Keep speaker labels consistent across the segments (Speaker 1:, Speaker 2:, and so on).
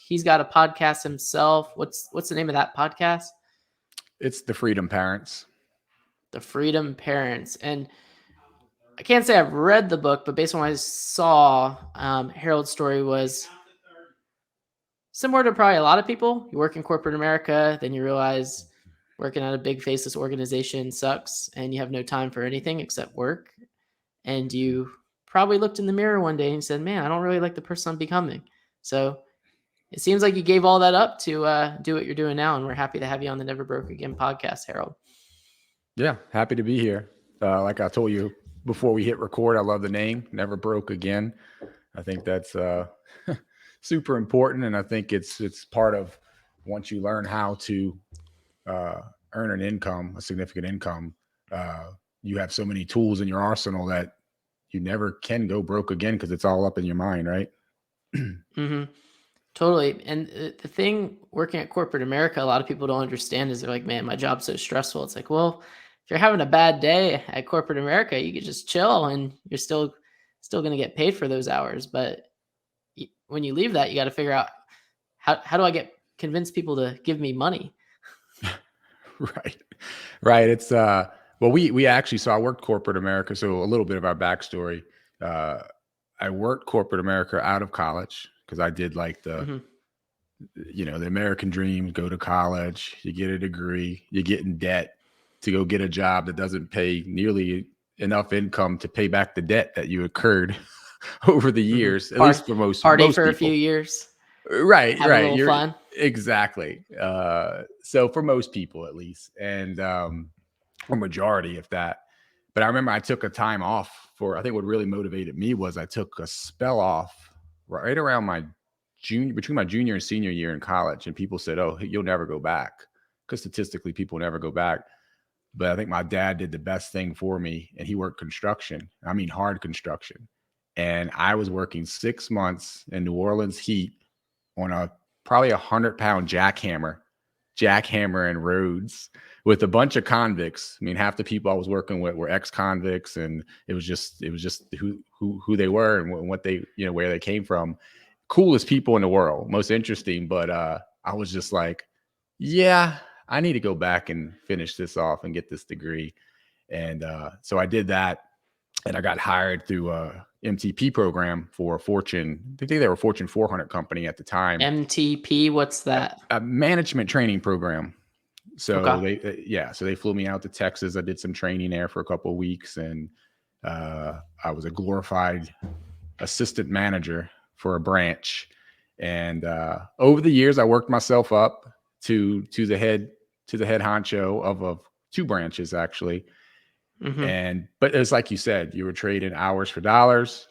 Speaker 1: He's got a podcast himself. What's the name of that podcast?
Speaker 2: It's The Freedom Parents.
Speaker 1: The Freedom Parents. And I can't say I've read the book, but based on what I saw, Harold's story was similar to probably a lot of people. You work in corporate America, then you realize working at a big faceless organization sucks and you have no time for anything except work. And you probably looked in the mirror one day and said, man, I don't really like the person I'm becoming. So it seems like you gave all that up to do what you're doing now. And we're happy to have you on the Never Broke Again podcast, Harold.
Speaker 2: Yeah, happy to be here. Like I told you before we hit record, I love the name, Never Broke Again. I think that's super important. And I think it's part of once you learn how to earn an income, a significant income, you have so many tools in your arsenal that you never can go broke again because it's all up in your mind, right?
Speaker 1: Mm-hmm. Totally. And the thing working at corporate America, a lot of people don't understand is they're like, man, my job's so stressful. It's like, well, if you're having a bad day at corporate America, you could just chill and you're still going to get paid for those hours. But when you leave that, you got to figure out how do I convince people to give me money?
Speaker 2: Right. It's well, we actually, so I worked corporate America. So a little bit of our backstory. I worked corporate America out of college because I did like the American dream, go to college, you get a degree, you get in debt to go get a job that doesn't pay nearly enough income to pay back the debt that you incurred over the years, at least for most
Speaker 1: for
Speaker 2: people.
Speaker 1: a few years.
Speaker 2: Right.
Speaker 1: Have a little fun.
Speaker 2: Exactly. So for most people, at least, and a majority of that. But I remember I took a time off I think what really motivated me was I took a spell off right around between my junior and senior year in college. And people said, oh, you'll never go back. Because statistically, people never go back. But I think my dad did the best thing for me. And he worked construction. I mean, hard construction. And I was working 6 months in New Orleans heat on probably 100-pound jackhammering roads with a bunch of convicts. I mean, half the people I was working with were ex-convicts, and it was just who they were and what they, where they came from. Coolest people in the world, most interesting. But I was just like, yeah, I need to go back and finish this off and get this degree. And so I did that, and I got hired through a MTP program for I think they were a Fortune 400 company at the time.
Speaker 1: MTP, what's that?
Speaker 2: A management training program. So so they flew me out to Texas. I did some training there for a couple of weeks, and I was a glorified assistant manager for a branch. And over the years, I worked myself up to the head honcho of 2 branches, actually. Mm-hmm. But it's like you said, you were trading hours for dollars.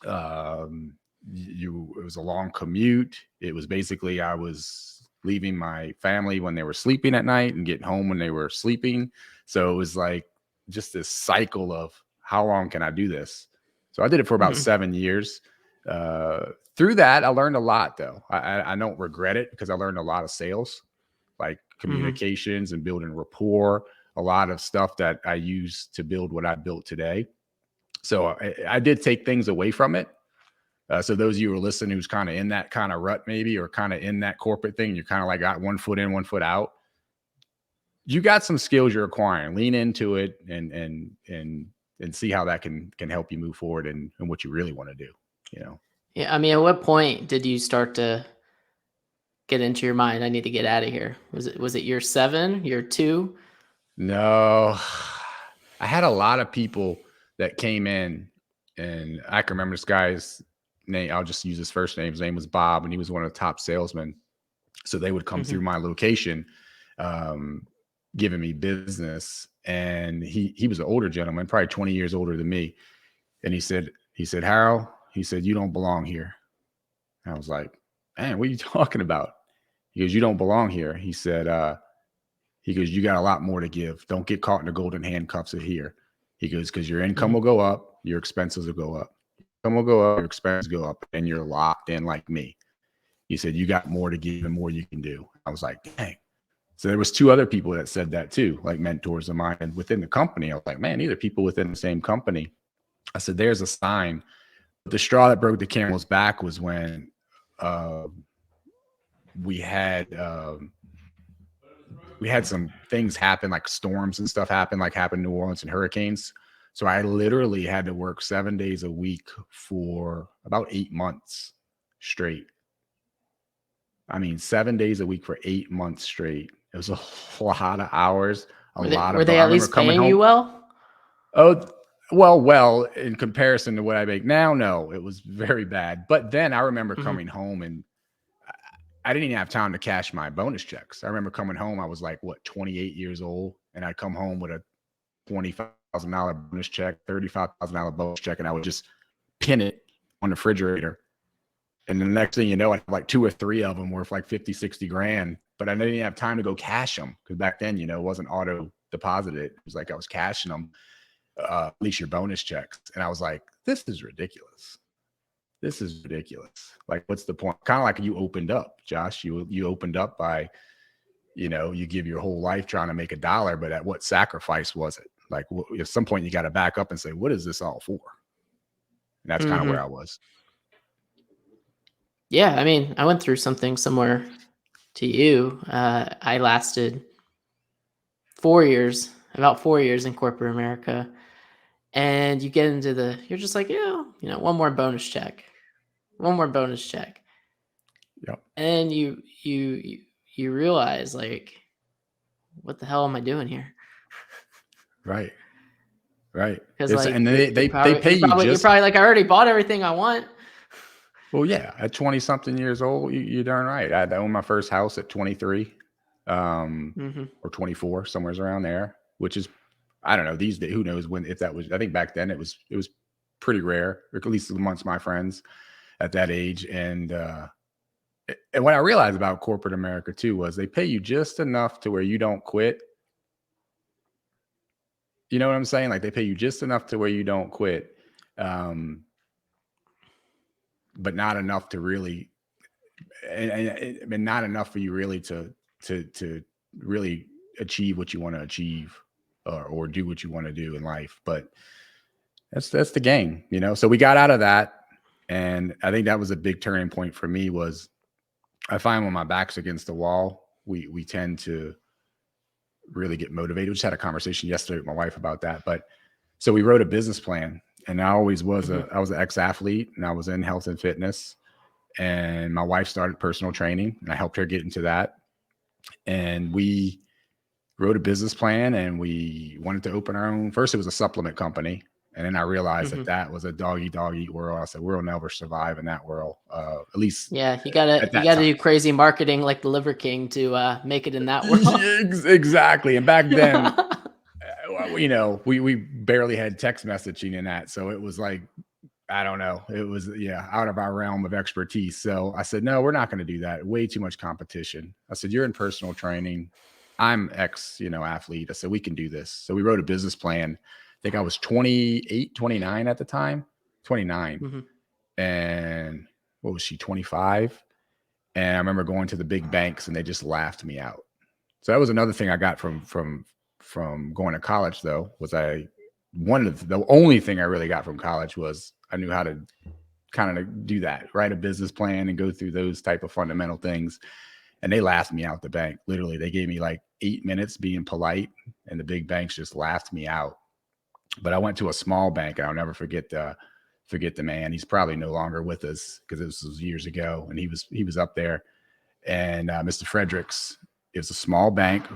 Speaker 2: It was a long commute. It was basically, I was leaving my family when they were sleeping at night and getting home when they were sleeping. So it was like just this cycle of how long can I do this? So I did it for about 7 years. Through that, I learned a lot, though. I don't regret it because I learned a lot of sales, like communications and building rapport, a lot of stuff that I use to build what I built today. So I did take things away from it. So those of you who are listening who's kind of in that kind of rut maybe, or kind of in that corporate thing, you're kind of like got 1 foot in, 1 foot out. You got some skills you're acquiring. Lean into it and see how that can help you move forward and what you really want to do.
Speaker 1: Yeah, I mean, at what point did you start to get into your mind, I need to get out of here? Was it year 7, year 2?
Speaker 2: No, I had a lot of people that came in, and I can remember this guy's name. I'll just use his first name. His name was Bob, and he was one of the top salesmen. So they would come through my location, giving me business. And he was an older gentleman, probably 20 years older than me. And he said, Harold, he said, you don't belong here. And I was like, man, what are you talking about? He goes, you don't belong here. He said, you got a lot more to give. Don't get caught in the golden handcuffs of here. He goes, because your income will go up, your expenses will go up. Income will go up, your expenses go up, and you're locked in like me. He said, you got more to give and more you can do. I was like, dang. So there was 2 other people that said that too, like mentors of mine. And within the company, I was like, man, these are people within the same company. I said, there's a sign. But the straw that broke the camel's back was when we had some things happen, like storms and stuff happen, like happened in New Orleans and hurricanes. So I literally had to work 7 days a week for about 8 months straight. I mean, 7 days a week for 8 months straight. It was a lot of hours, a lot
Speaker 1: Were
Speaker 2: of.
Speaker 1: they
Speaker 2: I
Speaker 1: at
Speaker 2: remember
Speaker 1: least
Speaker 2: coming
Speaker 1: paying you
Speaker 2: home.
Speaker 1: well?
Speaker 2: Oh, well, in comparison to what I make now, no, it was very bad. But then I remember
Speaker 1: Hmm.
Speaker 2: coming home and I didn't even have time to cash my bonus checks. I remember coming home, I was like, what, 28 years old, and I'd come home with a $25,000 bonus check, $35,000 bonus check, and I would just pin it on the refrigerator. And the next thing you know, I have like 2 or 3 of them worth like 50, 60 grand, but I didn't even have time to go cash them because back then, it wasn't auto deposited. It was like I was cashing them, at least your bonus checks. And I was like, this is ridiculous. This is ridiculous. Like, what's the point? Kind of like you opened up, Josh. You opened up by, you give your whole life trying to make a dollar, but at what sacrifice was it? Like, at some point, you got to back up and say, what is this all for? And that's kind of where I was.
Speaker 1: Yeah, I mean, I went through something similar to you. I lasted 4 years, about 4 years in corporate America, and you get into you're just like, one more bonus check,
Speaker 2: Yep.
Speaker 1: and you realize, like, what the hell am I doing here?
Speaker 2: Right.
Speaker 1: Because,
Speaker 2: It's,
Speaker 1: like,
Speaker 2: and they pay you
Speaker 1: you're
Speaker 2: just.
Speaker 1: probably like, I already bought everything I want.
Speaker 2: Well, yeah, at 20 something years old, you're darn right. I owned my first house at 23, or 24, somewhere around there, which is, I don't know, these days, who knows if that was. I think back then it was pretty rare, or at least amongst my friends at that age. And what I realized about corporate America too was they pay you just enough to where you don't quit. You know what I'm saying? Like, they pay you just enough to where you don't quit, but not enough to really, and not enough for you really to really achieve what you want to achieve, or do what you want to do in life. But that's the game, So we got out of that, and I think that was a big turning point for me. Was I find when my back's against the wall, we tend to really get motivated. We just had a conversation yesterday with my wife about that. But so we wrote a business plan, and I always was I was an ex-athlete, and I was in health and fitness, and my wife started personal training, and I helped her get into that. And we wrote a business plan, and we wanted to open our own. First, it was a supplement company. And then I realized that was a dog eat world. I said, we'll never survive in that world. At least,
Speaker 1: Yeah, you
Speaker 2: at
Speaker 1: gotta
Speaker 2: that time.
Speaker 1: do crazy marketing like the Liver King to make it in that world.
Speaker 2: Exactly. And back then, we barely had text messaging in that. So it was like, I don't know. It was, out of our realm of expertise. So I said, no, we're not going to do that. Way too much competition. I said, you're in personal training. I'm athlete. I said, we can do this. So we wrote a business plan. I think I was 28, 29 at the time, 29. And what was she, 25? And I remember going to the big banks, and they just laughed me out. So that was another thing I got from going to college, though, was the only thing I really got from college was I knew how to kind of do that, write a business plan and go through those type of fundamental things. And they laughed me out the bank. Literally, they gave me like 8 minutes being polite, and the big banks just laughed me out. But I went to a small bank, and I'll never forget the man. He's probably no longer with us because this was years ago, and he was up there. And Mr. Fredericks, it was a small bank,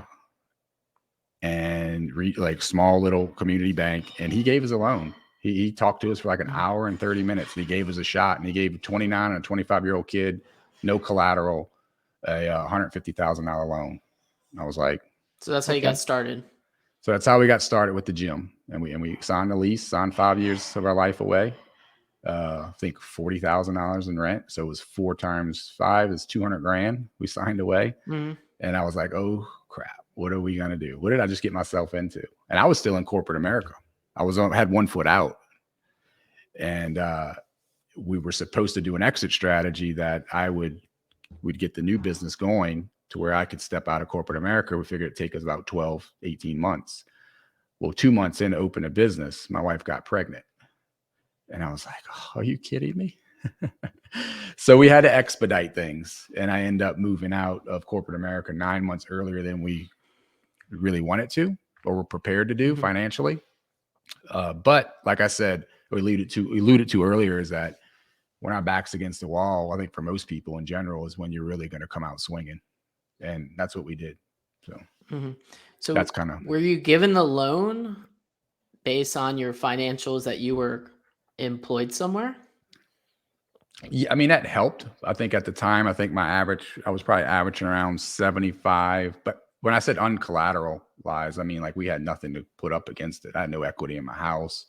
Speaker 2: and like small little community bank, and he gave us a loan. He talked to us for like an hour and 30 minutes, and he gave us a shot, and he gave a 29 and a 25-year-old kid, no collateral, a $150,000 loan. I was like,
Speaker 1: So that's how you got started.
Speaker 2: So that's how we got started with the gym, and we signed a lease, signed 5 years of our life away. I think $40,000 in rent. So it was 4 times 5 is 200 grand. We signed away, and I was like, oh crap. What are we going to do? What did I just get myself into? And I was still in corporate America. I had one foot out, and we were supposed to do an exit strategy that we'd get the new business going to where I could step out of corporate America. We figured it'd take us about 12, 18 months. Well, 2 months in to open a business, my wife got pregnant. And I was like, oh, are you kidding me? So we had to expedite things, and I ended up moving out of corporate America 9 months earlier than we really wanted to or were prepared to do
Speaker 1: Mhm.
Speaker 2: financially. But like I said, alluded to earlier, is that when our back's against the wall, I think for most people in general is when you're really going to come out swinging, and that's what we did. So
Speaker 1: Mhm. So,
Speaker 2: that's kind of,
Speaker 1: were you given the loan based on your financials that you were employed somewhere?
Speaker 2: yeah, I mean, that helped. I think at the time, I was probably averaging around 75. But when I said uncollateralized, I mean, like, we had nothing to put up against it. I had no equity in my house.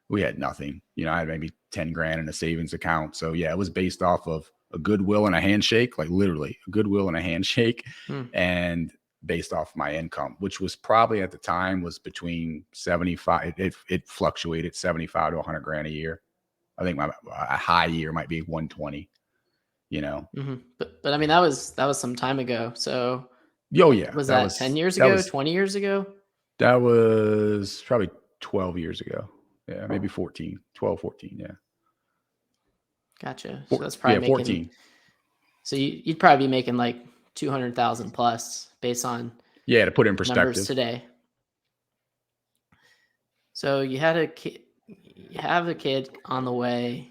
Speaker 2: We had nothing. I had maybe 10 grand in a savings account. So yeah, it was based off of a goodwill and a handshake, like literally a goodwill and a handshake,
Speaker 1: Hmm.
Speaker 2: and based off my income, which was probably at the time was between 75. It fluctuated 75 to 100 grand a year. I think a high year might be 120, you know?
Speaker 1: But I mean, that was some time ago. So,
Speaker 2: Oh yeah,
Speaker 1: was that 10 years
Speaker 2: that
Speaker 1: ago,
Speaker 2: was,
Speaker 1: 20 years ago?
Speaker 2: that was probably 12 years ago. Yeah. Maybe 14, 12, 14. Yeah.
Speaker 1: Gotcha. So that's probably
Speaker 2: Yeah.
Speaker 1: making.
Speaker 2: 14.
Speaker 1: So you'd probably be making like 200,000 plus based on
Speaker 2: Yeah. To put it in
Speaker 1: numbers
Speaker 2: perspective.
Speaker 1: today. So you had a kid, you have a kid on the way.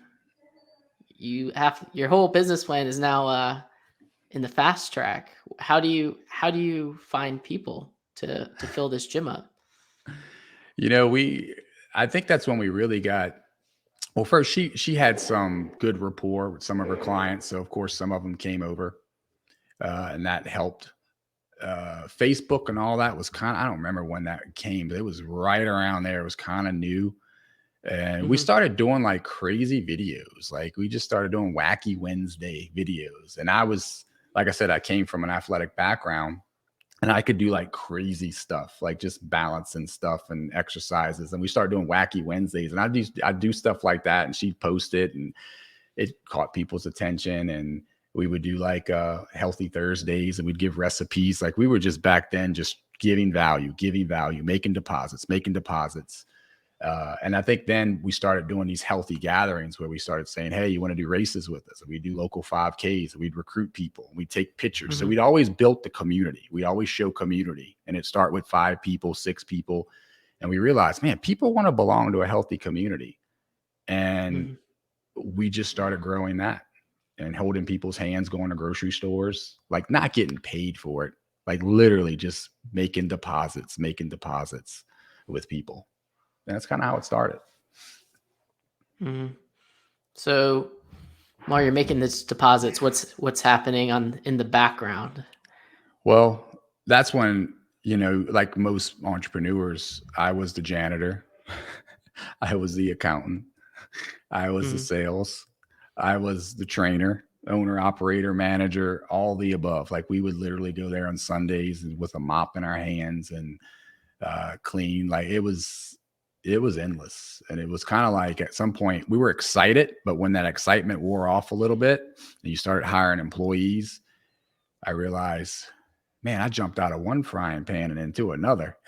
Speaker 1: You have your whole business plan is now in the fast track. How do you find people to fill this gym up?
Speaker 2: You know, I think that's when we really got, well, first she had some good rapport with some of her clients. So of course some of them came over, and that helped. Facebook and all that was I don't remember when that came, but it was right around there. It was kind of new. And we
Speaker 1: Hmm.
Speaker 2: started doing like crazy videos. Like we just started doing wacky Wednesday videos. And like I said, I came from an athletic background, and I could do like crazy stuff, like just balance and stuff and exercises. And we started doing wacky Wednesdays, and I do stuff like that, and she'd post it, and it caught people's attention. And we would do like healthy Thursdays, and we'd give recipes. Like we were just back then just giving value, making deposits. And I think then we started doing these healthy gatherings where we started saying, hey, you want to do races with us? And we do local 5Ks, and we'd recruit people, and we'd take pictures. So
Speaker 1: Hmm.
Speaker 2: we'd always built the community. We always show community, and it start with 5 people, 6 people. And we realized, man, people want to belong to a healthy community. And
Speaker 1: Hmm.
Speaker 2: we just started growing that and holding people's hands, going to grocery stores, like not getting paid for it, like literally just making deposits with people. And that's kind of how it started.
Speaker 1: Hmm. So while you're making these deposits, what's happening on in the background?
Speaker 2: Well, that's when, like most entrepreneurs, I was the janitor. I was the accountant. I was the
Speaker 1: Hmm.
Speaker 2: sales. I was the trainer, owner, operator, manager, all the above. Like we would literally go there on Sundays and with a mop in our hands and clean. Like it was endless. And it was kind of like at some point we were excited, but when that excitement wore off a little bit and you started hiring employees, I realized, man, I jumped out of one frying pan and into another.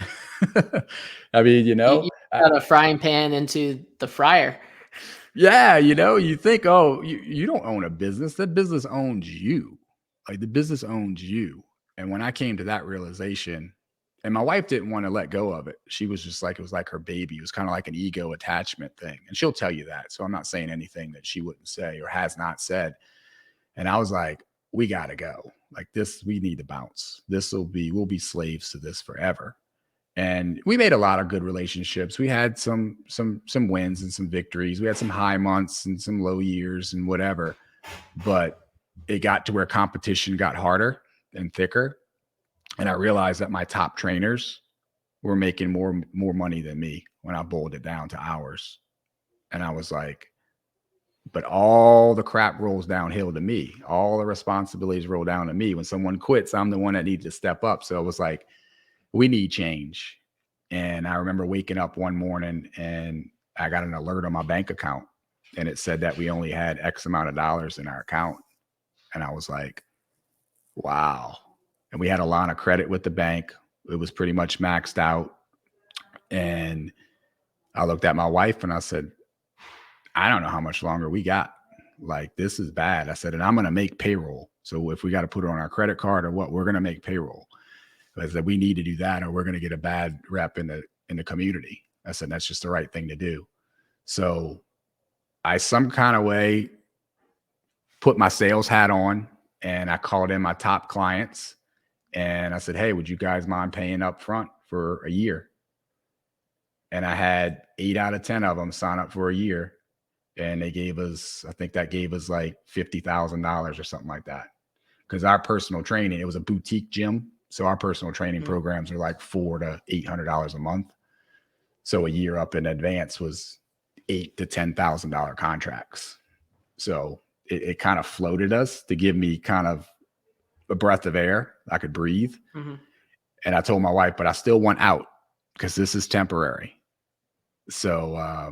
Speaker 2: I mean,
Speaker 1: You got a frying pan into the fryer.
Speaker 2: yeah, you think, oh, you don't own a business. That business owns you. Like the business owns you. And when I came to that realization, and my wife didn't want to let go of it. She was just like, it was like her baby. It was kind of like an ego attachment thing. And she'll tell you that. So I'm not saying anything that she wouldn't say or has not said. And I was like, we got to go. Like this, we need to bounce. We'll be slaves to this forever. And we made a lot of good relationships. We had some wins and some victories. We had some high months and some low years and whatever. But it got to where competition got harder and thicker. And I realized that my top trainers were making more money than me when I boiled it down to hours. And I was like, but all the crap rolls downhill to me. All the responsibilities roll down to me. When someone quits, I'm the one that needs to step up. So it was like, we need change. And I remember waking up one morning and I got an alert on my bank account, and it said that we only had X amount of dollars in our account. And I was like, wow. And we had a line of credit with the bank. It was pretty much maxed out. And I looked at my wife and I said, I don't know how much longer we got. Like, this is bad. I said, and I'm going to make payroll. So if we got to put it on our credit card or what, we're going to make payroll. I said, we need to do that or we're going to get a bad rep in the community. I said, that's just the right thing to do. So I some kind of way put my sales hat on and I called in my top clients and I said, hey, would you guys mind paying up front for a year? And I had 8 out of 10 of them sign up for a year. And they gave us, I think that gave us like $50,000 or something like that. Because our personal training, it was a boutique gym. So our personal training programs are like $400 to $800 a month. So a year up in advance was $8,000 to $10,000 contracts. So it kind of floated us to give me kind of a breath of air. I could breathe.
Speaker 1: Mm-hmm.
Speaker 2: And I told my wife, but I still want out because this is temporary. So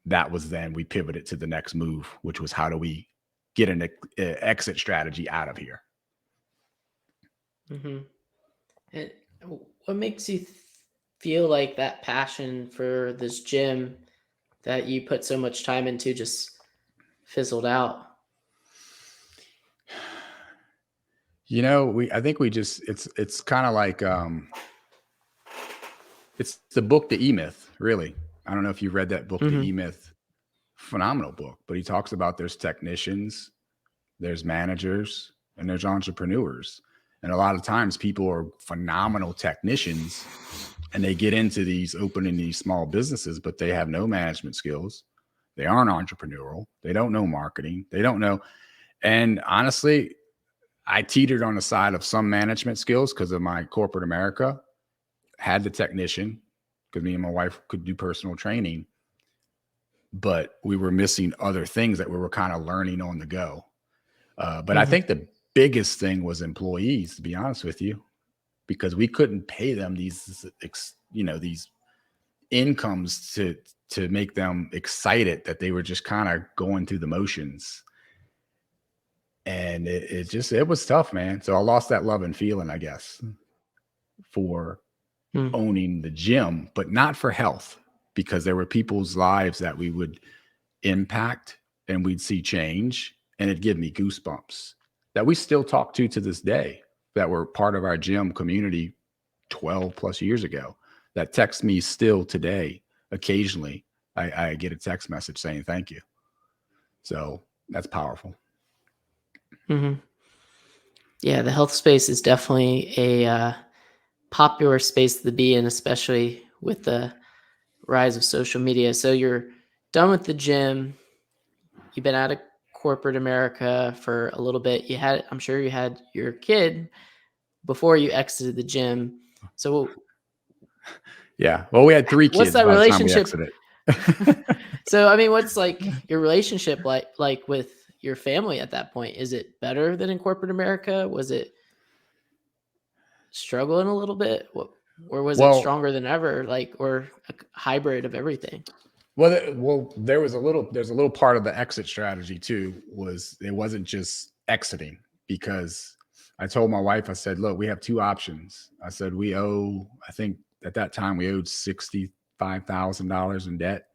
Speaker 2: that was then we pivoted to the next move, which was how do we get an exit strategy out of here?
Speaker 1: Mm-hmm. And what makes you feel like that passion for this gym that you put so much time into just fizzled out?
Speaker 2: You know, I think we just, it's kind of like, it's the book, The E-Myth, really. I don't know if you read that book,
Speaker 1: Mm-hmm.
Speaker 2: The E-Myth. Phenomenal book, but he talks about there's technicians, there's managers, and there's entrepreneurs. And a lot of times people are phenomenal technicians and they get into these opening these small businesses, but they have no management skills. They aren't entrepreneurial. They don't know marketing. They don't know. And honestly, I teetered on the side of some management skills because of my corporate America, had the technician because me and my wife could do personal training, but we were missing other things that we were kind of learning on the go. But I think the biggest thing was employees, to be honest with you, because we couldn't pay them these incomes to make them excited that they were just kind of going through the motions. And it was tough, man. So I lost that love and feeling, I guess, for owning the gym, but not for health, because there were people's lives that we would impact and we'd see change, and it'd give me goosebumps that we still talk to this day that were part of our gym community 12 plus years ago that text me still today. Occasionally I get a text message saying thank you. So that's powerful.
Speaker 1: Mm-hmm. Yeah, the health space is definitely a popular space to be in, especially with the rise of social media. So you're done with the gym. You've been out of corporate America for a little bit. I'm sure you had your kid before you exited the gym. So
Speaker 2: yeah, well, we had 3
Speaker 1: what's
Speaker 2: kids
Speaker 1: that
Speaker 2: by the time we
Speaker 1: relationship?
Speaker 2: exited.
Speaker 1: So, I mean, what's like your relationship like with your family at that point? Is it better than in corporate America? Was it struggling a little bit? Or was it stronger than ever? Like, or a hybrid of everything?
Speaker 2: Well, there's a little part of the exit strategy too, was it wasn't just exiting, because I told my wife, I said, look, we have 2 options. I said, I think at that time we owed $65,000 in debt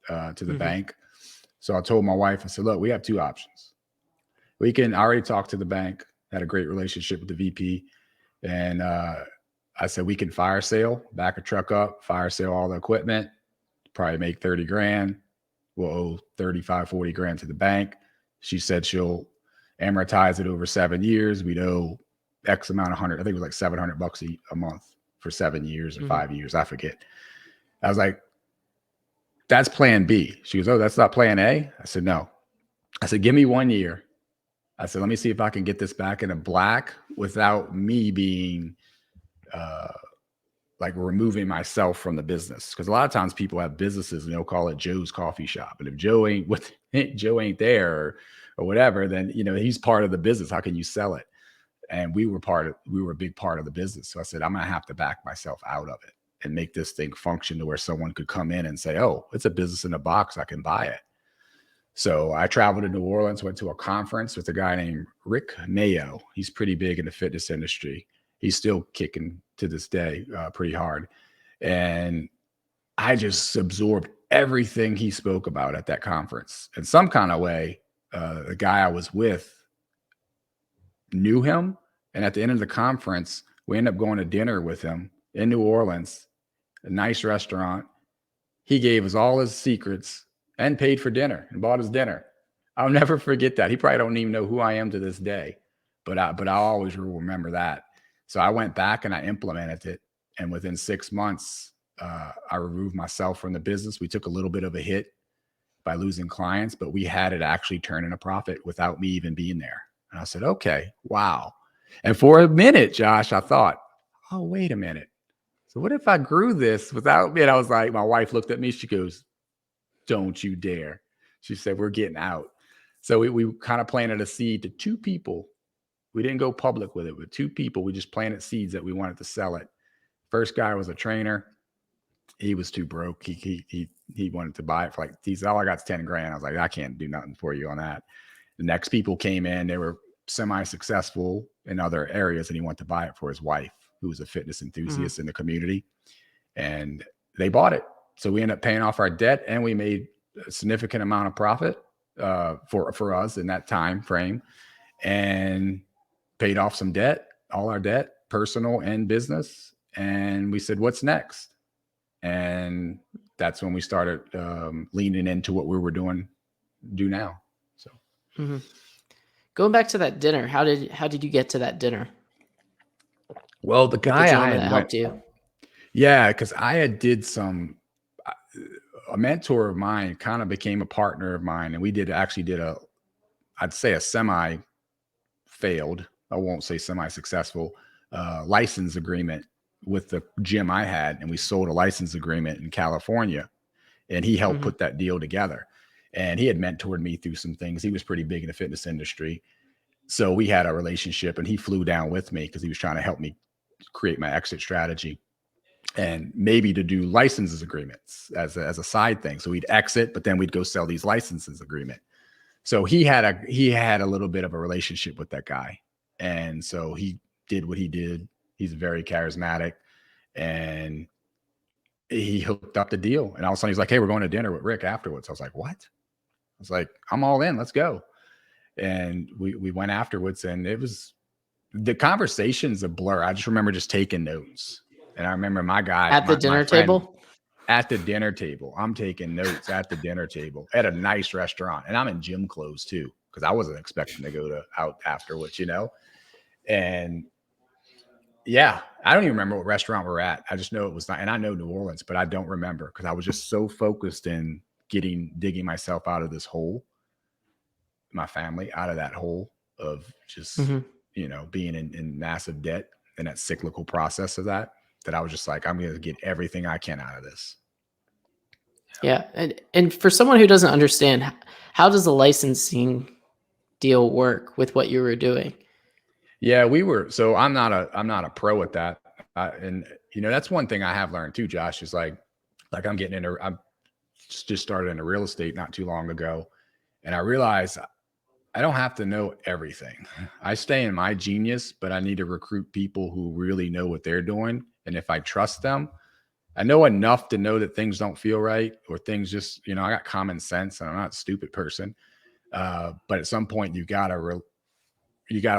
Speaker 2: to the bank. So I told my wife, I said, look, we have 2 options. I already talked to the bank, had a great relationship with the VP. And I said, we can fire sale, back a truck up, fire sale all the equipment, probably make 30 grand. We'll owe 35, 40 grand to the bank. She said she'll amortize it over 7 years. We'd owe X amount of 100. I think it was like $700 a month for 7 years or 5 years. I forget. I was like, that's plan B. She goes, oh, that's not plan A? I said, no. I said, give me 1 year. I said, let me see if I can get this back into black without me being like removing myself from the business. Because a lot of times people have businesses and they'll call it Joe's coffee shop. And if Joe ain't there or whatever, then he's part of the business. How can you sell it? And we were a big part of the business. So I said, I'm gonna have to back myself out of it and make this thing function to where someone could come in and say, oh, it's a business in a box, I can buy it. So I traveled to New Orleans, went to a conference with a guy named Rick Mayo. He's pretty big in the fitness industry. He's still kicking to this day pretty hard. And I just absorbed everything he spoke about at that conference. In some kind of way, the guy I was with knew him. And at the end of the conference, we ended up going to dinner with him in New Orleans, a nice restaurant. He gave us all his secrets and paid for dinner and bought his dinner. I'll never forget that. He probably don't even know who I am to this day, but I'll always remember that. So I went back and I implemented it. And within 6 months, I removed myself from the business. We took a little bit of a hit by losing clients, but we had it actually turning a profit without me even being there. And I said, okay, wow. And for a minute, Josh, I thought, oh, wait a minute. So what if I grew this without me? And I was like, my wife looked at me. She goes, don't you dare. She said, we're getting out. So we kind of planted a seed to 2 people. We didn't go public with it, but 2 people. We just planted seeds that we wanted to sell it. First guy was a trainer. He was too broke. He wanted to buy it for like, he said, all I got is 10 grand. I was like, I can't do nothing for you on that. The next people came in. They were semi-successful in other areas, and he wanted to buy it for his wife, who was a fitness enthusiast in the community. And they bought it. So we ended up paying off our debt, and we made a significant amount of profit for us in that time frame, and paid off some debt, all our debt, personal and business. And we said, what's next? And that's when we started leaning into what we were do now. So
Speaker 1: going back to that dinner, how did you get to that dinner?
Speaker 2: Well, the guy I had
Speaker 1: helped you.
Speaker 2: Yeah, because I had did a mentor of mine kind of became a partner of mine, and we actually did I'd say a semi-failed, I won't say semi-successful license agreement with the gym I had, and we sold a license agreement in California, and he helped put that deal together. And he had mentored me through some things. He was pretty big in the fitness industry. So we had a relationship, and he flew down with me because he was trying to help me create my exit strategy and maybe to do licenses agreements as a side thing. So we'd exit, but then we'd go sell these licenses agreement. So he had a little bit of a relationship with that guy. And so he did what he did. He's very charismatic, and he hooked up the deal. And all of a sudden he's like, hey, we're going to dinner with Rick afterwards. I was like, what? I was like, I'm all in, let's go. And we went afterwards, and the conversation's a blur. I just remember just taking notes. And I remember my guy
Speaker 1: at the dinner table.
Speaker 2: At the dinner table, I'm taking notes at the dinner table at a nice restaurant, and I'm in gym clothes too because I wasn't expecting to go out afterwards, And yeah, I don't even remember what restaurant we're at. I just know it was not, and I know New Orleans, but I don't remember because I was just so focused in digging myself out of this hole, my family out of that hole of just being in massive debt and that cyclical process of that I was just like, I'm going to get everything I can out of this.
Speaker 1: Yeah. And for someone who doesn't understand, how does the licensing deal work with what you were doing?
Speaker 2: Yeah, so I'm not a pro at that. And that's one thing I have learned too, Josh, is like I'm just started into real estate not too long ago. And I realized I don't have to know everything. I stay in my genius, but I need to recruit people who really know what they're doing. And if I trust them, I know enough to know that things don't feel right or things just, I got common sense and I'm not a stupid person. But at some point you got to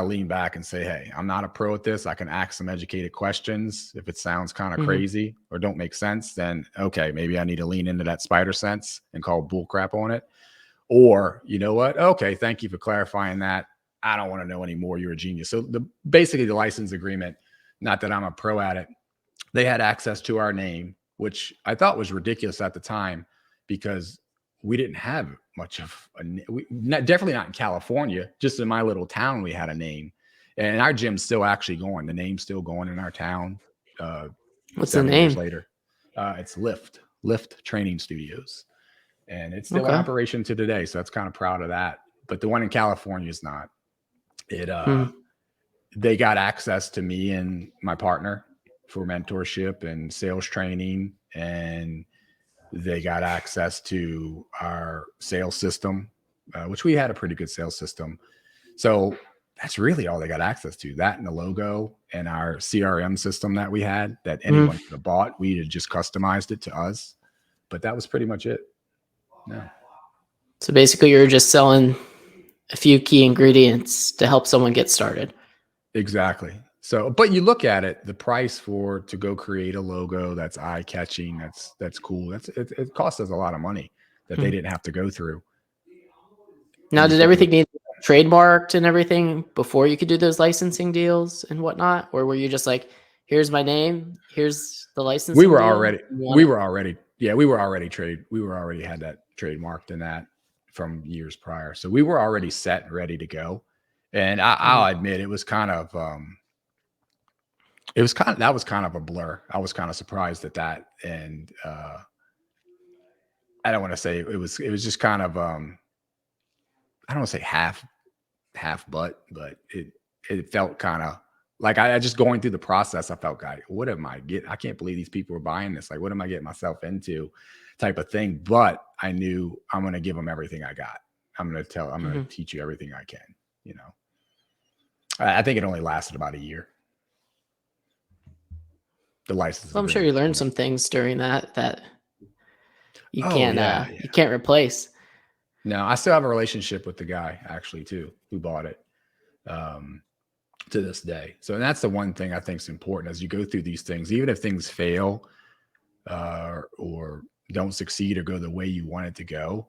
Speaker 2: lean back and say, hey, I'm not a pro at this. I can ask some educated questions. If it sounds kind of crazy or don't make sense, then okay, maybe I need to lean into that spider sense and call bull crap on it. Or, you know what? Okay, thank you for clarifying that. I don't want to know anymore. You're a genius. So basically the license agreement, not that I'm a pro at it, they had access to our name, which I thought was ridiculous at the time because we didn't have much of definitely not in California. Just in my little town, we had a name, and our gym's still actually going. The name's still going in our town.
Speaker 1: What's the name?
Speaker 2: Years later, it's Lift Training Studios. And it's still in operation to today. So that's kind of proud of that. But the one in California is not. They got access to me and my partner for mentorship and sales training. And they got access to our sales system, which we had a pretty good sales system. So that's really all they got access to, that and the logo and our CRM system that we had that anyone could have bought. We had just customized it to us. But that was pretty much it. No.
Speaker 1: So basically you're just selling a few key ingredients to help someone get started.
Speaker 2: Exactly. So, but you look at it, the price to go create a logo that's eye catching, that's cool. It costs us a lot of money that they
Speaker 1: Hmm.
Speaker 2: didn't have to go through.
Speaker 1: Now,
Speaker 2: And you
Speaker 1: did
Speaker 2: think of
Speaker 1: everything
Speaker 2: the
Speaker 1: need trademarked and everything before you could do those licensing deals and whatnot? Or were you just like, here's my name, here's the
Speaker 2: we
Speaker 1: licensing
Speaker 2: were
Speaker 1: deal?
Speaker 2: already
Speaker 1: You want
Speaker 2: we
Speaker 1: it?
Speaker 2: were already yeah, we were already had that trademarked and that from years prior. So we were already set and ready to go. And
Speaker 1: Mhm,
Speaker 2: I'll admit that was kind of a blur. I was kind of surprised at that. And I don't want to say it was just kind of I don't want to say but it felt kind of like I just going through the process. I felt like, what am I getting? I can't believe these people are buying this. Like, what am I getting myself into? Type of thing. But I knew I'm going to give them everything I got. I'm going
Speaker 1: mhm.
Speaker 2: to teach you everything I can. You know, I think it only lasted about a year. The license
Speaker 1: Well, I'm sure
Speaker 2: agreement.
Speaker 1: you learned
Speaker 2: Yeah.
Speaker 1: some things during that
Speaker 2: Oh yeah,
Speaker 1: you
Speaker 2: yeah.
Speaker 1: can't replace.
Speaker 2: No, I still have a relationship with the guy actually too who bought it. Um, to this day. So and that's the one thing I think is important as you go through these things, even if things fail or don't succeed or go the way you want it to go,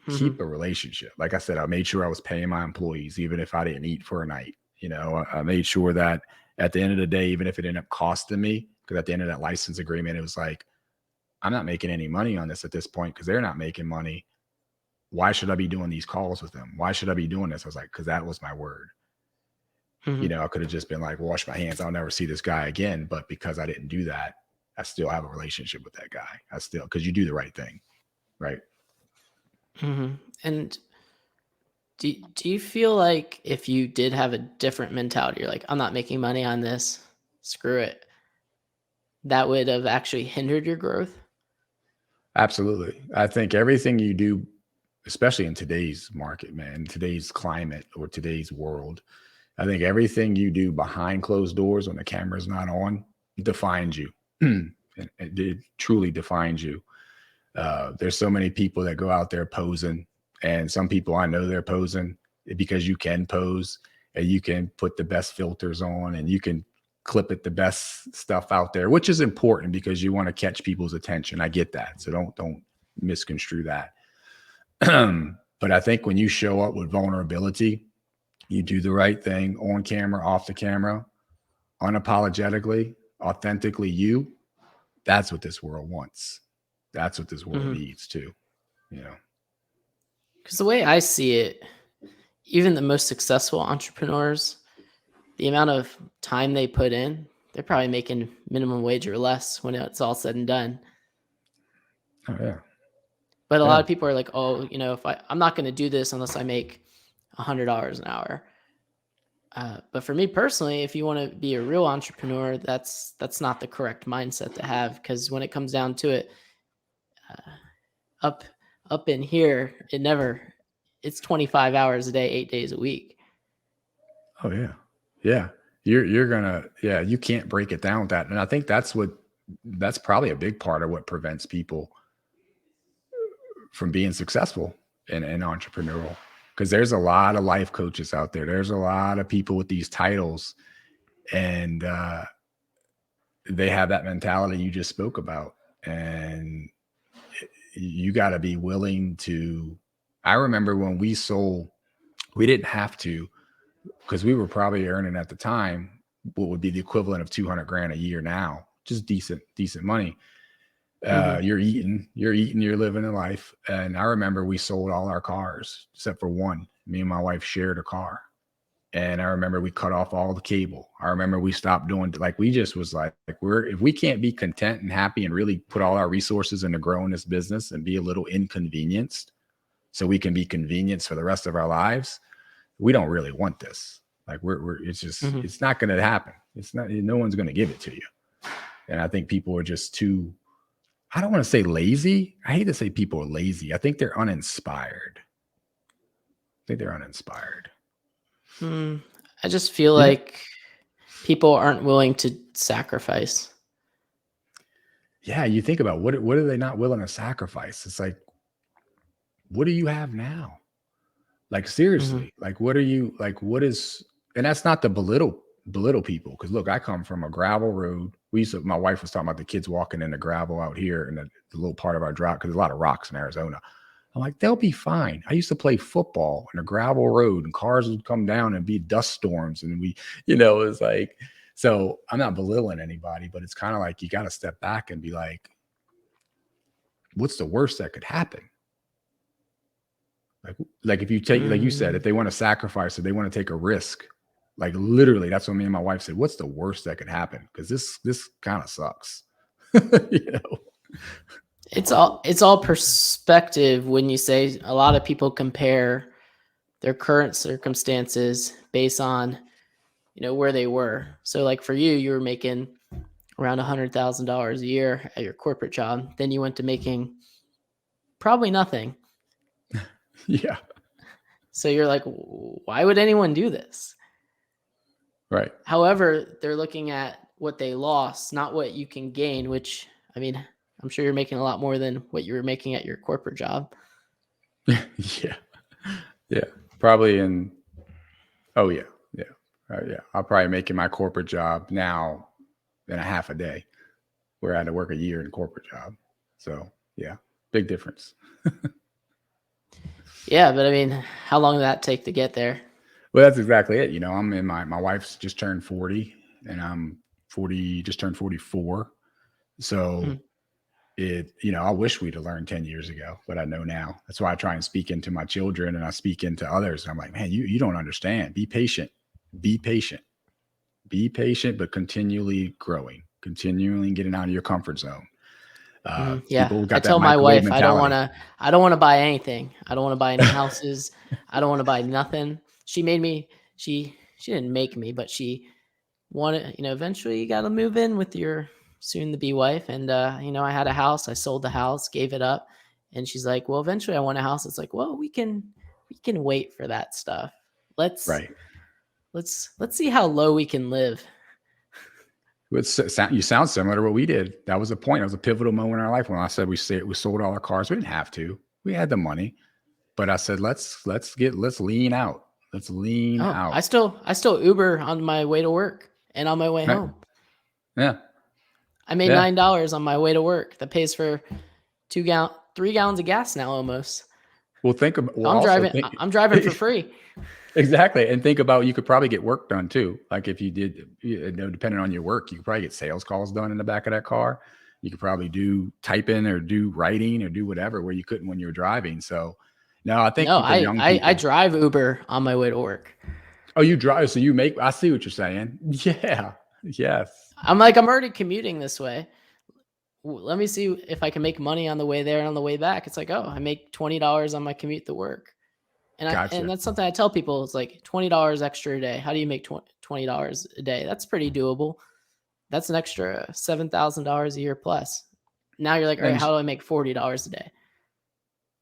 Speaker 1: Mhm,
Speaker 2: keep a relationship. Like I said, I made sure I was paying my employees, even if I didn't eat for a night. You know, I made sure that at the end of the day, even if it ended up costing me, because at the end of that license agreement, it was like, I'm not making any money on this at this point because they're not making money. Why should I be doing these calls with them? Why should I be doing this? I was like, because that was my word. You
Speaker 1: mhm,
Speaker 2: know, I could have just been like, wash my hands. I'll never see this guy again. But because I didn't do that, I still have a relationship with that guy. Because you do the right thing. Right.
Speaker 1: mhm. And do you feel like if you did have a different mentality, you're like, I'm not making money on this, screw it, that would have actually hindered your growth?
Speaker 2: Absolutely. I think everything you do, especially in today's market, man, today's climate or today's world, I think everything you do behind closed doors when the camera's not on defines you. It truly defines you. There's so many people that go out there posing, and some people I know they're posing because you can pose and you can put the best filters on and you can clip it the best stuff out there, which is important because you want to catch people's attention. I get that, so don't misconstrue that. But I think when you show up with vulnerability, you do the right thing on camera, off the camera, unapologetically, authentically you. That's what this world wants. That's what this world
Speaker 1: Mhm.
Speaker 2: needs too. You know.
Speaker 1: 'Cause the way I see it, even the most successful entrepreneurs, the amount of time they put in, they're probably making minimum wage or less when it's all said and done.
Speaker 2: Oh yeah.
Speaker 1: But a lot
Speaker 2: Yeah.
Speaker 1: of people are like, "Oh, if I'm not gonna do this unless I make $100 an hour." But for me personally, if you want to be a real entrepreneur, that's not the correct mindset to have, because when it comes down to it, uh, up up in here, it's 25 hours a day, 8 days a week.
Speaker 2: Oh yeah. Yeah. You're gonna you can't break it down with that. And I think that's probably a big part of what prevents people from being successful in entrepreneurial. Because there's a lot of life coaches out there. There's a lot of people with these titles and they have that mentality you just spoke about. And you got to be willing to. I remember when we sold, we didn't have to because we were probably earning at the time what would be the equivalent of 200 grand a year now, just decent money.
Speaker 1: Hmm.
Speaker 2: You're living a life. And I remember we sold all our cars except for one. Me and my wife shared a car. And I remember we cut off all the cable. I remember we stopped doing like we just was like we're if we can't be content and happy and really put all our resources into growing this business and be a little inconvenienced so we can be convenienced for the rest of our lives, we don't really want this. Like
Speaker 1: Hmm.
Speaker 2: it's not going to happen. It's not, no one's going to give it to you. And I think people are just too, I don't want to say lazy. I hate to say people are lazy. I think they're uninspired. I think they're uninspired.
Speaker 1: I just feel
Speaker 2: You know,
Speaker 1: like people aren't willing to sacrifice.
Speaker 2: yeah, you think about what are they not willing to sacrifice? It's like, what do you have now? Like
Speaker 1: Mhm.
Speaker 2: seriously, like what are you like? What is? And that's not to belittle people because look, I come from a gravel road. We used to. My wife was talking about the kids walking in the gravel out here in the little part of our drop because there's a lot of rocks in Arizona. I'm like, they'll be fine. I used to play football in a gravel road, and cars would come down and be dust storms, and it's like. So I'm not belittling anybody, but it's kind of like you got to step back and be like, what's the worst that could happen? Like if you take, like you said, if
Speaker 1: Mm.
Speaker 2: they want to sacrifice it, they want to take a risk. Like literally, that's what me and my wife said. What's the worst that could happen? Because this kind of sucks. you know?
Speaker 1: It's all perspective when you say a lot of people compare their current circumstances based on where they were. So like for you, you were making around $100,000 a year at your corporate job. Then you went to making probably nothing.
Speaker 2: Yeah.
Speaker 1: So you're like, why would anyone do this?
Speaker 2: Right.
Speaker 1: However, they're looking at what they lost, not what you can gain, which, I mean, I'm sure you're making a lot more than what you were making at your corporate job.
Speaker 2: yeah. Yeah. Probably in. Oh yeah. Yeah. Yeah. I'll probably make in my corporate job now in a half a day, where I had to work a year in a corporate job. So yeah, big difference.
Speaker 1: Yeah, but I mean, how long did that take to get there?
Speaker 2: Well, that's exactly it. I'm in my wife's just turned 40 and I'm 40, just turned 44. So
Speaker 1: Mm.
Speaker 2: I wish we'd have learned 10 years ago, but I know now. That's why I try and speak into my children and I speak into others. I'm like, man, you don't understand. Be patient. Be patient. Be patient, but continually growing, continually getting out of your comfort zone.
Speaker 1: Yeah,
Speaker 2: People
Speaker 1: I
Speaker 2: got that
Speaker 1: tell my
Speaker 2: microwave
Speaker 1: wife
Speaker 2: mentality.
Speaker 1: I don't want to buy anything. I don't want to buy any houses. I don't want to buy nothing. She made me. She didn't make me, but she wanted. Eventually you got to move in with your soon to be wife, and I had a house. I sold the house, gave it up, and she's like, "Well, eventually I want a house." It's like, well, we can wait for that stuff. Let's
Speaker 2: Right.
Speaker 1: let's see how low we can live.
Speaker 2: You sound similar to what we did. That was a point. That was a pivotal moment in our life when I said we sold all our cars. We didn't have to. We had the money, but I said let's lean out. Let's lean
Speaker 1: Oh,
Speaker 2: out.
Speaker 1: I still Uber on my way to work and on my way
Speaker 2: Right?
Speaker 1: home.
Speaker 2: Yeah.
Speaker 1: I made
Speaker 2: Yeah.
Speaker 1: $9 on my way to work. That pays for 3 gallons of gas now almost.
Speaker 2: Well, think about. Well,
Speaker 1: I'm
Speaker 2: also
Speaker 1: driving.
Speaker 2: think
Speaker 1: I'm driving for free.
Speaker 2: exactly, and think about you could probably get work done too. Like if you did, depending on your work, you could probably get sales calls done in the back of that car. You could probably do typing or do writing or do whatever where you couldn't when you were driving. So, no, I
Speaker 1: No,
Speaker 2: think for
Speaker 1: I,
Speaker 2: young
Speaker 1: I I
Speaker 2: people.
Speaker 1: drive Uber on my way to work.
Speaker 2: Oh, you drive, so you make. I see what you're saying. Yeah. Yes.
Speaker 1: I'm already commuting this way. Let me see if I can make money on the way there and on the way back. It's like, oh, I make $20 on my commute to work. And
Speaker 2: Gotcha.
Speaker 1: that's something I tell people. It's like $20 extra a day. How do you make $20 a day? That's pretty doable. That's an extra $7,000 a year plus. Now you're like, all right,
Speaker 2: And
Speaker 1: how do I make $40 a day?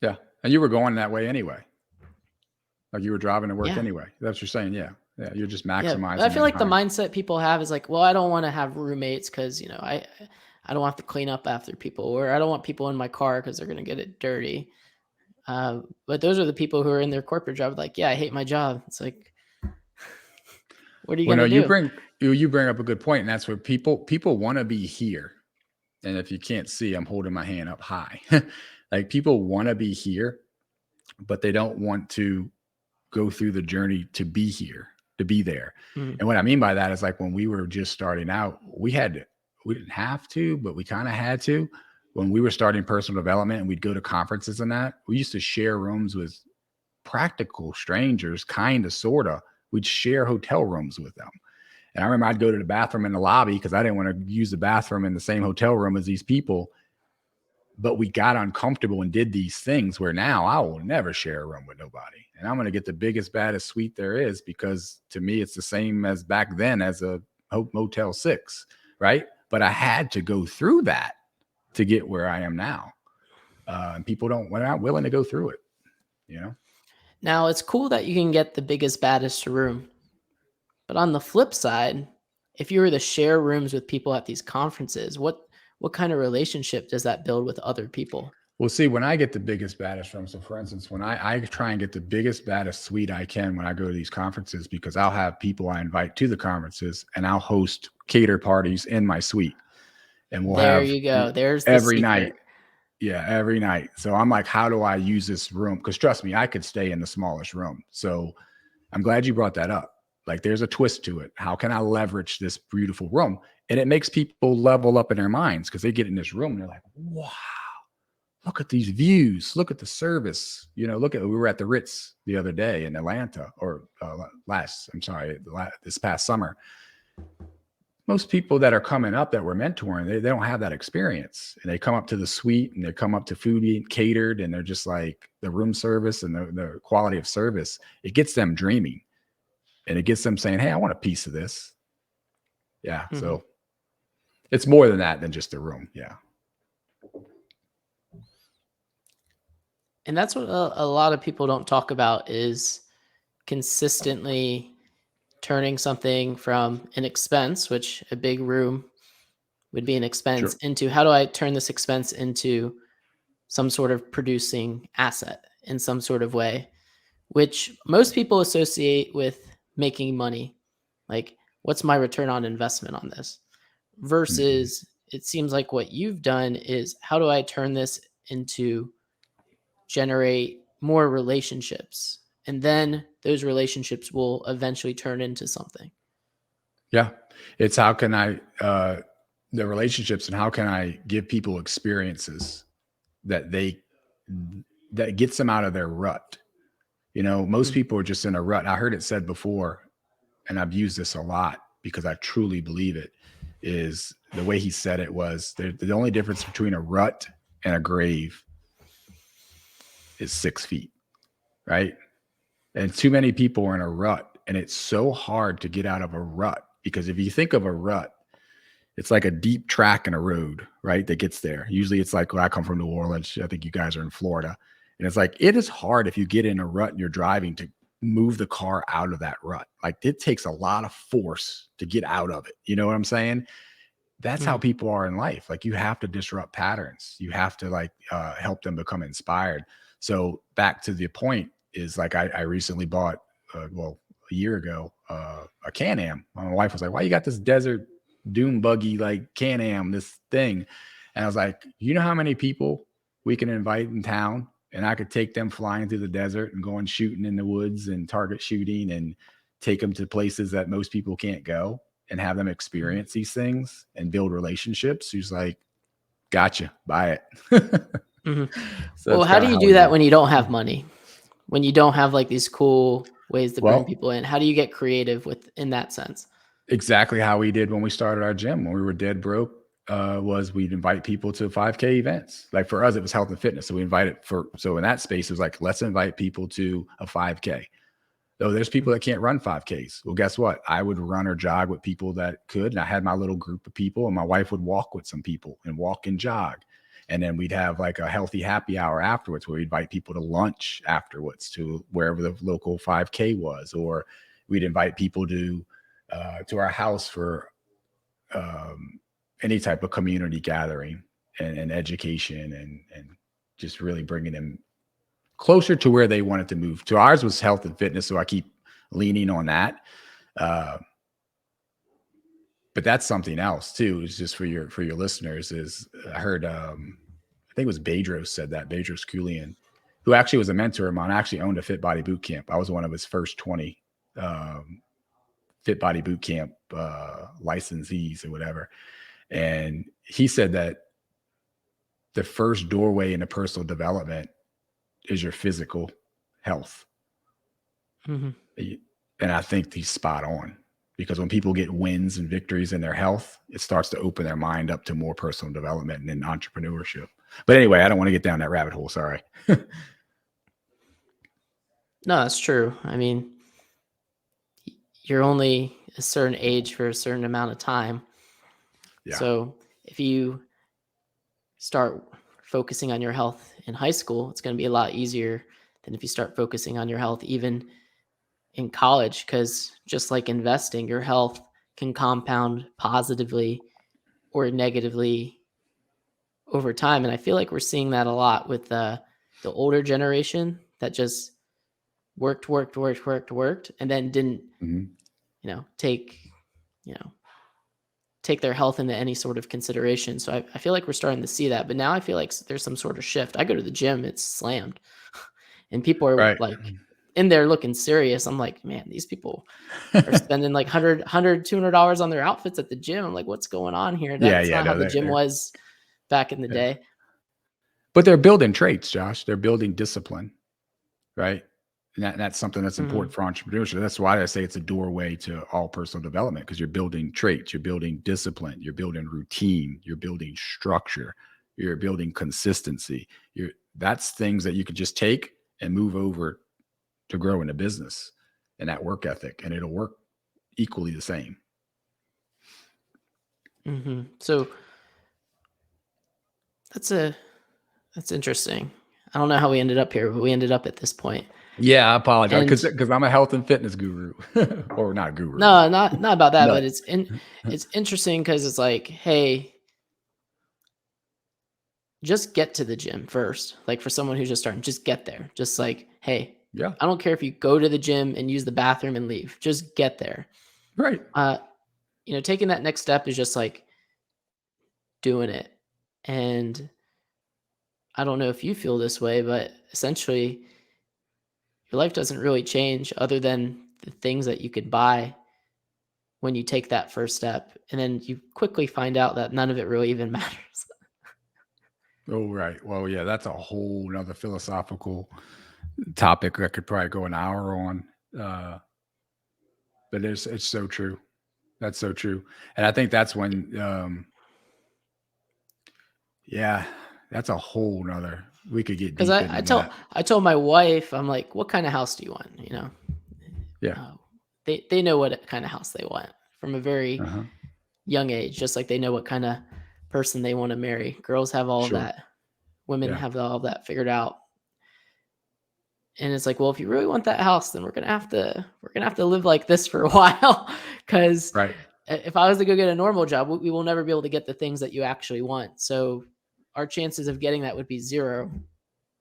Speaker 2: yeah, and you were going that way anyway. Like you were driving to work
Speaker 1: Yeah,
Speaker 2: anyway. That's what you're saying. Yeah. Yeah. You're just
Speaker 1: yeah. I
Speaker 2: maximizing
Speaker 1: feel
Speaker 2: that
Speaker 1: like the
Speaker 2: time.
Speaker 1: mindset people have is like, well, I don't want to have roommates because I don't have to clean up after people, or I don't want people in my car because they're gonna get it dirty. But those are the people who are in their corporate job, like, yeah, I hate my job. It's like, what are you
Speaker 2: Well, no,
Speaker 1: gonna do?
Speaker 2: you bring up a good point, and that's where people want to be here. And if you can't see, I'm holding my hand up high. Like people want to be here, but they don't want to go through the journey to be here, to be there.
Speaker 1: Mm,
Speaker 2: And what I mean by that is like when we were just starting out, we didn't have to, but we kind of had to. When we were starting personal development and we'd go to conferences and that, we used to share rooms with practical strangers, kind of, sort of. We'd share hotel rooms with them. And I remember I'd go to the bathroom in the lobby because I didn't want to use the bathroom in the same hotel room as these people. But we got uncomfortable and did these things where now I will never share a room with nobody. And I'm going to get the biggest, baddest suite there is because to me, it's the same as back then as a Motel 6, right? But I had to go through that to get where I am now. And people we're not willing to go through it, you know?
Speaker 1: Now it's cool that you can get the biggest, baddest room, but on the flip side, if you were to share rooms with people at these conferences, what kind of relationship does that build with other people?
Speaker 2: Well, see, when I get the biggest, baddest room, so for instance, when I try and get the biggest, baddest suite I can when I go to these conferences, because I'll have people I invite to the conferences and I'll host cater parties in my suite. And we'll
Speaker 1: There
Speaker 2: have
Speaker 1: you go. There's the
Speaker 2: every night.
Speaker 1: secret.
Speaker 2: Yeah, every night. So I'm like, how do I use this room? Because trust me, I could stay in the smallest room. So I'm glad you brought that up. Like there's a twist to it. How can I leverage this beautiful room? And it makes people level up in their minds because they get in this room and they're like, wow, look at these views. Look at the service. You know, we were at the Ritz the other day in Atlanta or this past summer. Most people that are coming up that we're mentoring, they don't have that experience. And they come up to the suite and they come up to food catered and they're just like the room service and the quality of service. It gets them dreaming and it gets them saying, hey, I want a piece of this. Yeah.
Speaker 1: Mm-hmm.
Speaker 2: So it's more than that than just a room. Yeah.
Speaker 1: And that's what a lot of people don't talk about is consistently turning something from an expense, which a big room would be an expense,
Speaker 2: Sure.
Speaker 1: into how do I turn this expense into some sort of producing asset in some sort of way, which most people associate with making money. Like, what's my return on investment on this?
Speaker 2: Mhm.
Speaker 1: Versus, it seems like what you've done is how do I turn this into generate more relationships? And then those relationships will eventually turn into something.
Speaker 2: Yeah. It's how can the relationships and how can I give people experiences that that gets them out of their rut. You know, most
Speaker 1: Mm.
Speaker 2: people are just in a rut. I heard it said before, and I've used this a lot because I truly believe it, is the way he said it was the only difference between a rut and a grave is 6 feet, right? And too many people are in a rut, and it's so hard to get out of a rut because if you think of a rut, it's like a deep track in a road, right? That gets there. Usually it's like, well, I come from New Orleans. I think you guys are in Florida. And it's like, it is hard if you get in a rut and you're driving to move the car out of that rut. Like it takes a lot of force to get out of it. You know what I'm saying? That's how
Speaker 1: Mm.
Speaker 2: people are in life. Like you have to disrupt patterns. You have to help them become inspired. So back to the point is like I recently bought a year ago a Can-Am. My wife was like, "Why you got this desert dune buggy like Can-Am this thing?" And I was like, "You know how many people we can invite in town, and I could take them flying through the desert and going shooting in the woods and target shooting and take them to places that most people can't go." And have them
Speaker 1: Mhm.
Speaker 2: experience these things and build relationships. He's like, gotcha, buy it.
Speaker 1: Mhm.
Speaker 2: So
Speaker 1: Well,
Speaker 2: that's
Speaker 1: how
Speaker 2: kind
Speaker 1: do
Speaker 2: of
Speaker 1: you
Speaker 2: how
Speaker 1: do
Speaker 2: we
Speaker 1: that
Speaker 2: do.
Speaker 1: when you don't have money? When you don't have like these cool ways to bring
Speaker 2: Well,
Speaker 1: people in? How do you get creative with in that sense?
Speaker 2: exactly how we did when we started our gym when we were dead broke. Was we'd invite people to 5K events. Like for us, it was health and fitness. So we invited so in that space, it was like, let's invite people to a 5K. Though there's people
Speaker 1: Mhm.
Speaker 2: that can't run 5Ks. Well, guess what? I would run or jog with people that could. And I had my little group of people, and my wife would walk with some people and walk and jog. And then we'd have like a healthy happy hour afterwards where we'd invite people to lunch afterwards to wherever the local 5K was, or we'd invite people to our house for um, any type of community gathering and education and just really bringing them closer to where they wanted to move to. Ours was health and fitness, so I keep leaning on that. Uh, but that's something else too. Is just for your listeners. Is I heard I think it was Bedros said that Bedros Keuilian, who actually was a mentor of mine. I actually owned a Fit Body Boot Camp. I was one of his first 20 um, Fit Body Boot Camp licensees or whatever. And he said that the first doorway into personal development is your physical health.
Speaker 1: Mhm.
Speaker 2: And I think he's spot on because when people get wins and victories in their health, it starts to open their mind up to more personal development and entrepreneurship. But anyway, I don't want to get down that rabbit hole. Sorry.
Speaker 1: No, that's true. I mean, you're only a certain age for a certain amount of time.
Speaker 2: Yeah.
Speaker 1: So if you start focusing on your health in high school, it's going to be a lot easier than if you start focusing on your health even in college. Because just like investing, your health can compound positively or negatively over time. And I feel like we're seeing that a lot with the older generation that just worked, and then didn't,
Speaker 2: Mhm.
Speaker 1: take, take their health into any sort of consideration. So I feel like we're starting to see that. But now I feel like there's some sort of shift. I go to the gym, it's slammed. And people are
Speaker 2: Right.
Speaker 1: like in there looking serious. I'm like, man, these people are spending like $200 on their outfits at the gym. I'm like, what's going on here?
Speaker 2: Yeah,
Speaker 1: That's
Speaker 2: yeah,
Speaker 1: not how
Speaker 2: no,
Speaker 1: the gym
Speaker 2: they're
Speaker 1: was back in the
Speaker 2: yeah.
Speaker 1: day.
Speaker 2: But they're building traits, Josh. They're building discipline, right? And that's something that's
Speaker 1: Hmm.
Speaker 2: important for entrepreneurship. That's why I say it's a doorway to all personal development because you're building traits, you're building discipline, you're building routine, you're building structure, you're building consistency. That's things that you could just take and move over to grow in a business and that work ethic, and it'll work equally the same.
Speaker 1: So that's interesting. I don't know how we ended up here, but we ended up at this point.
Speaker 2: Yeah, I apologize
Speaker 1: And
Speaker 2: because I'm a health and fitness guru, or not guru, but
Speaker 1: no, not about that,
Speaker 2: nut.
Speaker 1: but it's interesting because it's like, hey, just get to the gym first. Like for someone who's just starting, just get there. Just like, hey,
Speaker 2: Yeah,
Speaker 1: I don't care if you go to the gym and use the bathroom and leave. Just get there.
Speaker 2: right.
Speaker 1: Uh, taking that next step is just like doing it. And I don't know if you feel this way, but essentially your life doesn't really change other than the things that you could buy when you take that first step. And then you quickly find out that none of it really even matters.
Speaker 2: Oh, right. Well, yeah, that's a whole nother philosophical topic that could probably go an hour on. Uh, but it's so true. That's so true. And I think that's when, yeah, that's a whole nother. We could get
Speaker 1: Because
Speaker 2: deep
Speaker 1: I
Speaker 2: into
Speaker 1: told
Speaker 2: that.
Speaker 1: I told my wife, I'm like, what kind of house do you want?
Speaker 2: Yeah.
Speaker 1: Uh, they know what kind of house they want from a very
Speaker 2: Uh huh.
Speaker 1: young age, just like they know what kind of person they want to marry. Girls have all of
Speaker 2: Sure.
Speaker 1: that. Women
Speaker 2: Yeah.
Speaker 1: have all of that figured out. And it's like, well, if you really want that house, then we're gonna have to live like this for a while. Because
Speaker 2: Right.
Speaker 1: if I was to go get a normal job, we will never be able to get the things that you actually want. So our chances of getting that would be zero.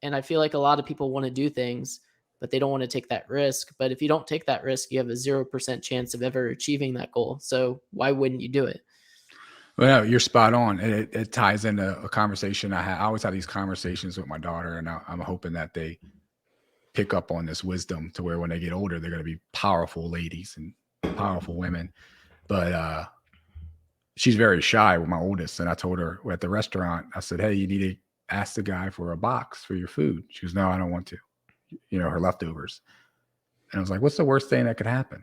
Speaker 1: And I feel like a lot of people want to do things, but they don't want to take that risk. But if you don't take that risk, you have a 0% chance of ever achieving that goal. So why wouldn't you do it?
Speaker 2: Well, no, you're spot on. And it ties into a conversation I had. I always have these conversations with my daughter, and I'm hoping that they pick up on this wisdom to where when they get older, they're going to be powerful ladies and powerful women. But she's very shy with my oldest. And I told her at the restaurant, I said, hey, you need to ask the guy for a box for your food. She goes, no, I don't want to, her leftovers. And I was like, what's the worst thing that could happen?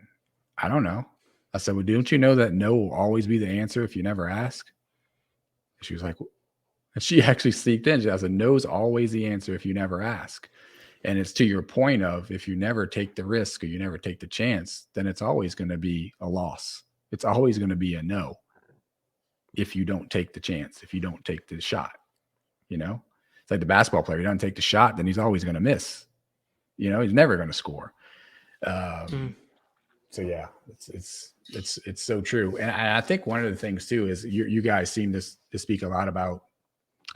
Speaker 2: I don't know. I said, well, don't you know that no will always be the answer if you never ask? She was like, and she actually sneaked in. I said, no is always the answer if you never ask. And it's to your point of if you never take the risk or you never take the chance, then it's always going to be a loss. It's always going to be a no if you don't take the chance, if you don't take the shot. It's like the basketball player. He doesn't take the shot, then he's always going to miss. He's never going to score. So yeah, it's so true. And I think one of the things too is you guys seem to speak a lot about,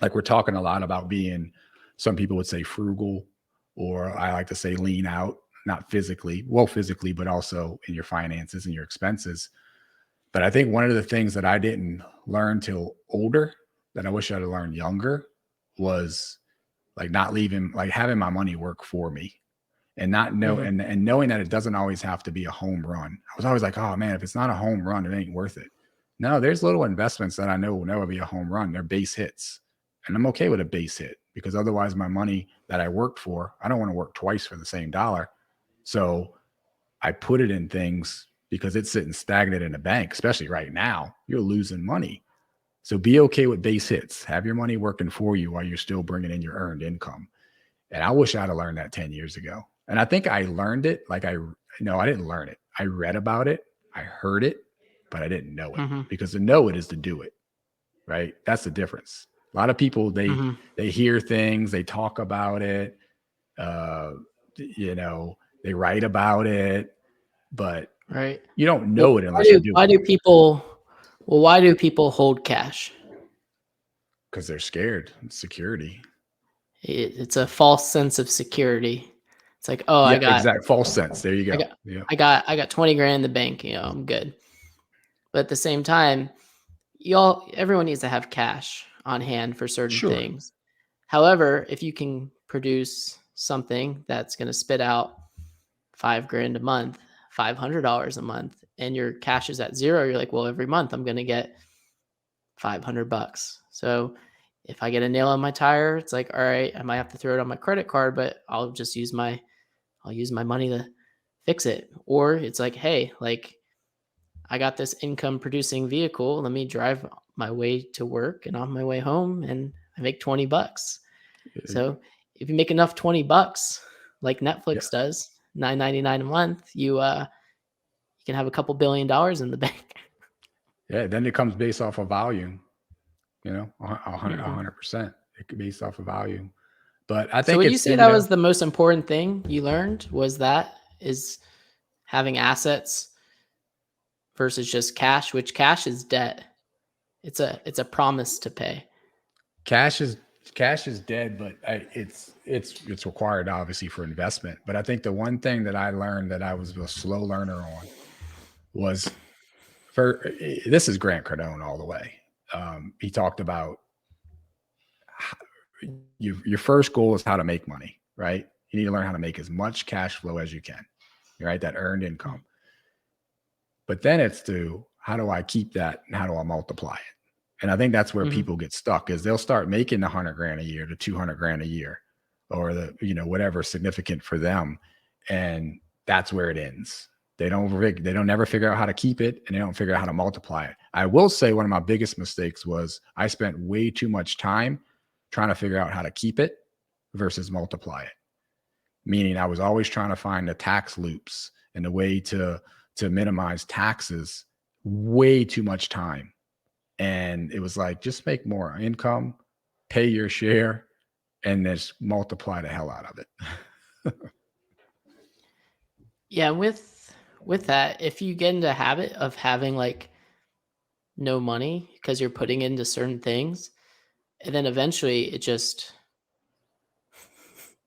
Speaker 2: like we're talking a lot about being, some people would say frugal, or I like to say lean out, not physically, but also in your finances and your expenses. But I think one of the things that I didn't learn till older that I wish I'd have learned younger was like not leaving, like having my money work for me, and not know,
Speaker 1: Mm-hmm.
Speaker 2: and knowing that it doesn't always have to be a home run. I was always like, oh man, if it's not a home run, it ain't worth it. No, there's little investments that I know will never be a home run. They're base hits. And I'm okay with a base hit because otherwise my money that I worked for, I don't want to work twice for the same dollar. So I put it in things because it's sitting stagnant in the bank, especially right now. You're losing money. So be okay with base hits. Have your money working for you while you're still bringing in your earned income. And I wish I'd have learned that 10 years ago. And I think I learned it. Like I didn't learn it. I read about it. I heard it, but I didn't know it,
Speaker 1: Mm-hmm.
Speaker 2: because to know it is to do it. Right. That's the difference. A lot of people,
Speaker 1: Mm-hmm.
Speaker 2: they hear things, they talk about it, uh, you know, they write about it, but
Speaker 1: Right.
Speaker 2: you don't
Speaker 1: Well,
Speaker 2: know it unless you do
Speaker 1: why
Speaker 2: it.
Speaker 1: do people hold cash?
Speaker 2: Because they're scared. It's security.
Speaker 1: It's a false sense of security. It's like, oh,
Speaker 2: Yeah, exact false sense. There you
Speaker 1: I
Speaker 2: go.
Speaker 1: got,
Speaker 2: Yeah.
Speaker 1: I got 20 grand in the bank. I'm good. But at the same time, everyone needs to have cash on hand for certain
Speaker 2: Sure.
Speaker 1: things. However, if you can produce something that's going to spit out 5 grand a month, $500 a month, and your cash is at zero, you're like, well, every month I'm going to get $500. So if I get a nail on my tire, it's like, all right, I might have to throw it on my credit card, but I'll use my money to fix it. Or it's like, hey, like I got this income producing vehicle. Let me drive my way to work and on my way home and I make $20. So if you make enough $20, like
Speaker 2: Yeah.
Speaker 1: Netflix does, $9.99 a month, you can have a couple $1 billion in the bank.
Speaker 2: Yeah. Then it comes based off of volume, 100%.
Speaker 1: Mhm.
Speaker 2: It could be based off of volume. But I
Speaker 1: So
Speaker 2: think
Speaker 1: would you
Speaker 2: it's,
Speaker 1: say that was the most important thing you learned was that is having assets versus just cash, which cash is debt. It's a promise to pay.
Speaker 2: cash is dead, but it's required obviously for investment. But I think the one thing that I learned that I was a slow learner on was this is Grant Cardone all the way. He talked about your first goal is how to make money, right? You need to learn how to make as much cash flow as you can, right? That earned income. But then it's to how do I keep that and how do I multiply it? And I think that's where
Speaker 1: Mhm.
Speaker 2: people get stuck is they'll start making the 100 grand a year to 200 grand a year or whatever significant for them. And that's where it ends. They don't never figure out how to keep it and they don't figure out how to multiply it. I will say one of my biggest mistakes was I spent way too much time trying to figure out how to keep it versus multiply it. Meaning I was always trying to find the tax loops and the way to minimize taxes, way too much time. And it was like, just make more income, pay your share, and just multiply the hell out of it.
Speaker 1: Yeah, with that, if you get into the habit of having like no money because you're putting into certain things, and then eventually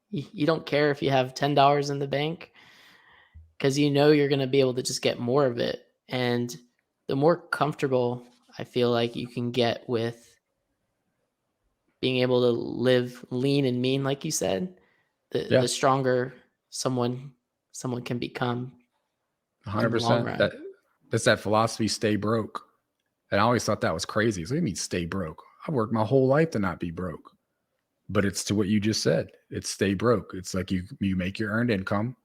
Speaker 1: you don't care if you have $10 in the bank because you're going to be able to just get more of it. And the more comfortable I feel like you can get with being able to live lean and mean, like you said, the
Speaker 2: Yeah,
Speaker 1: stronger someone can become in the long
Speaker 2: 100%.
Speaker 1: run.
Speaker 2: That's that philosophy, stay broke. And I always thought that was crazy. So what do you mean stay broke? I've worked my whole life to not be broke. But it's to what you just said. It's stay broke. It's like you make your earned income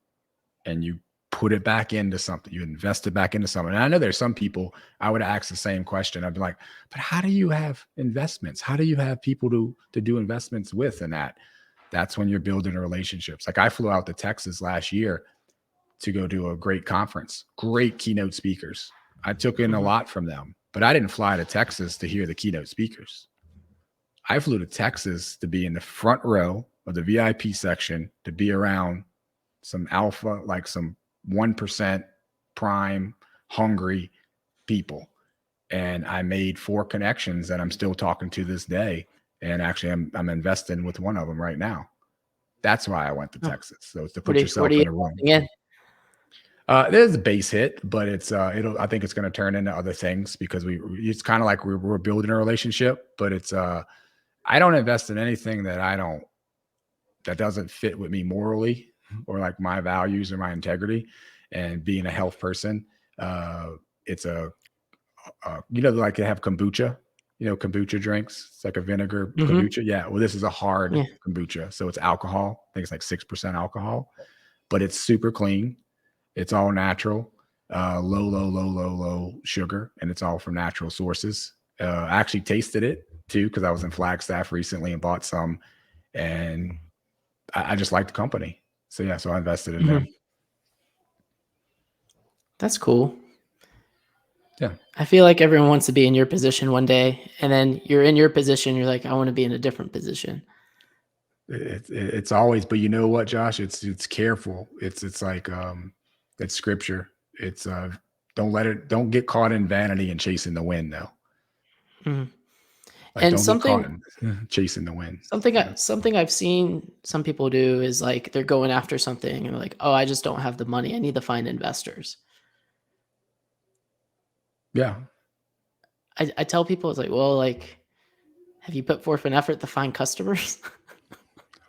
Speaker 2: and you put it back into something. You invest it back into something. And I know there's some people I would ask the same question. I'd be like, but how do you have investments? How do you have people to do investments with? And that's when you're building relationships. Like I flew out to Texas last year to go do a great conference, great keynote speakers. I took in a
Speaker 1: Mhm.
Speaker 2: lot from them, but I didn't fly to Texas to hear the keynote speakers. I flew to Texas to be in the front row of the VIP section, to be around some alpha, like some 1% prime, hungry people. And I made 4 connections that I'm still talking to this day. And actually, I'm investing with one of them right now. That's why I went to
Speaker 1: Oh,
Speaker 2: Texas. So it's to
Speaker 1: what
Speaker 2: put
Speaker 1: are
Speaker 2: yourself
Speaker 1: you
Speaker 2: in a room.
Speaker 1: investing in?
Speaker 2: There's a base hit, but I think it's going to turn into other things because it's kind of like we're building a relationship, but I don't invest in anything that doesn't fit with me morally or like my values or my integrity. And being a health person, it's like they have kombucha, kombucha drinks. It's like a vinegar
Speaker 1: Mhm.
Speaker 2: kombucha. Yeah. Well, this is a hard
Speaker 1: Yeah.
Speaker 2: kombucha. So it's alcohol. I think it's like 6% alcohol, but it's super clean. It's all natural, low sugar, and it's all from natural sources. I actually tasted it too because I was in Flagstaff recently and bought some, and I just like the company. So yeah, so I invested in
Speaker 1: Mhm.
Speaker 2: them.
Speaker 1: That's cool.
Speaker 2: Yeah,
Speaker 1: I feel like everyone wants to be in your position one day, and then you're in your position. You're like, I want to be in a different position.
Speaker 2: it's always, but you know what, Josh? It's careful. It's like it's scripture. It's don't get caught in vanity and chasing the wind though.
Speaker 1: Mhm.
Speaker 2: Like,
Speaker 1: And
Speaker 2: don't get caught in chasing the wind.
Speaker 1: something I've seen some people do is like they're going after something and they're like, oh, I just don't have the money. I need to find investors.
Speaker 2: Yeah.
Speaker 1: I tell people it's like, well, like, have you put forth an effort to find customers?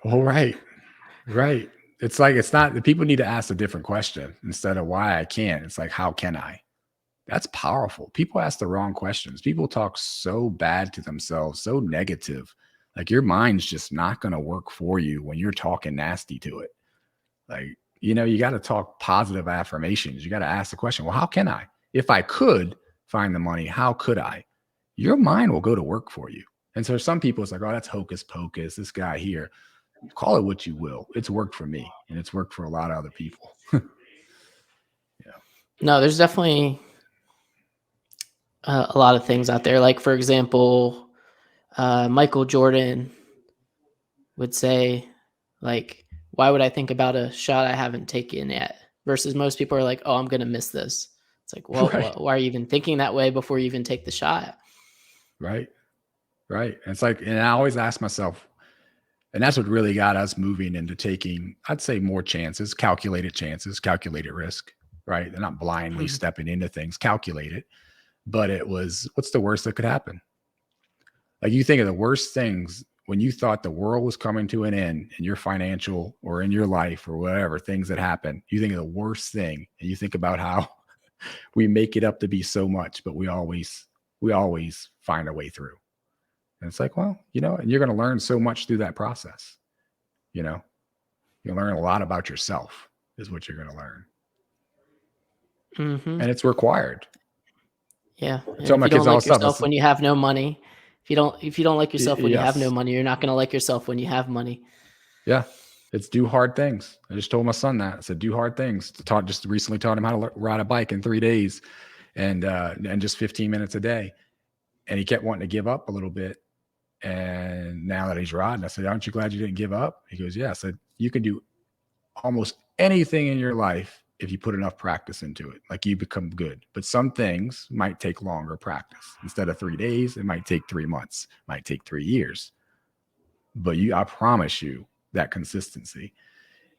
Speaker 2: Well, right. Right. It's like, it's not, the people need to ask a different question instead of why I can't. It's like, how can I? That's powerful. People ask the wrong questions. People talk so bad to themselves, so negative. Like, your mind's just not going to work for you when you're talking nasty to it. Like, you got to talk positive affirmations. You got to ask the question, well, how can I? If I could find the money, how could I? Your mind will go to work for you. And so some people, it's like, oh, that's hocus pocus. This guy here, call it what you will. It's worked for me and it's worked for a lot of other people. Yeah.
Speaker 1: No, there's definitely a lot of things out there. Like, for example, Michael Jordan would say, like, why would I think about a shot I haven't taken yet? Versus most people are like, oh, I'm going to miss this. It's like, well,
Speaker 2: Right.
Speaker 1: why are you even thinking that way before you even take the shot?
Speaker 2: Right. Right. And it's like, and I always ask myself, and that's what really got us moving into taking, I'd say, more chances, calculated risk, right? They're not blindly stepping into things, calculated. But it was, what's the worst that could happen? Like, you think of the worst things when you thought the world was coming to an end in your financial or in your life or whatever, things that happen, you think of the worst thing and you think about how we make it up to be so much, but we always find a way through. And it's like, well, and you're going to learn so much through that process. You learn a lot about yourself is what you're going to learn.
Speaker 1: Mm-hmm.
Speaker 2: And it's required.
Speaker 1: Yeah.
Speaker 2: I
Speaker 1: And
Speaker 2: tell
Speaker 1: if
Speaker 2: my
Speaker 1: you don't
Speaker 2: kids all
Speaker 1: like
Speaker 2: the stuff.
Speaker 1: yourself when you have no money, if you don't like yourself when you have no
Speaker 2: Yes.
Speaker 1: money, you're not going to like yourself when you have money.
Speaker 2: Yeah. It's do hard things. I just told my son that. I said, do hard things. Just recently taught him how to ride a bike in 3 days and just 15 minutes a day. And he kept wanting to give up a little bit. And now that he's riding, I said, aren't you glad you didn't give up? He goes, yeah. I said, you can do almost anything in your life if you put enough practice into it. Like, you become good. But some things might take longer practice. Instead of 3 days, it might take 3 months, might take 3 years. But I promise you that consistency.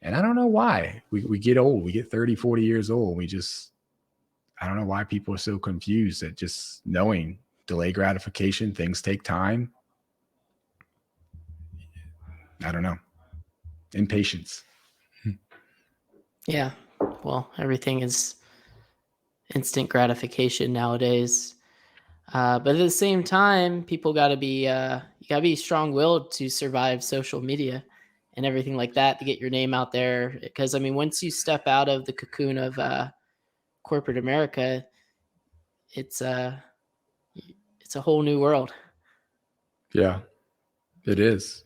Speaker 2: And I don't know why we get old. We get 30, 40 years old. I don't know why people are so confused at just knowing delay gratification. Things take time. I don't know. Impatience.
Speaker 1: Yeah. Well, everything is instant gratification nowadays. But at the same time, people got to be you got to be strong-willed to survive social media and everything like that to get your name out there. Because I mean, once you step out of the cocoon of corporate America, it's a whole new world.
Speaker 2: Yeah, it is.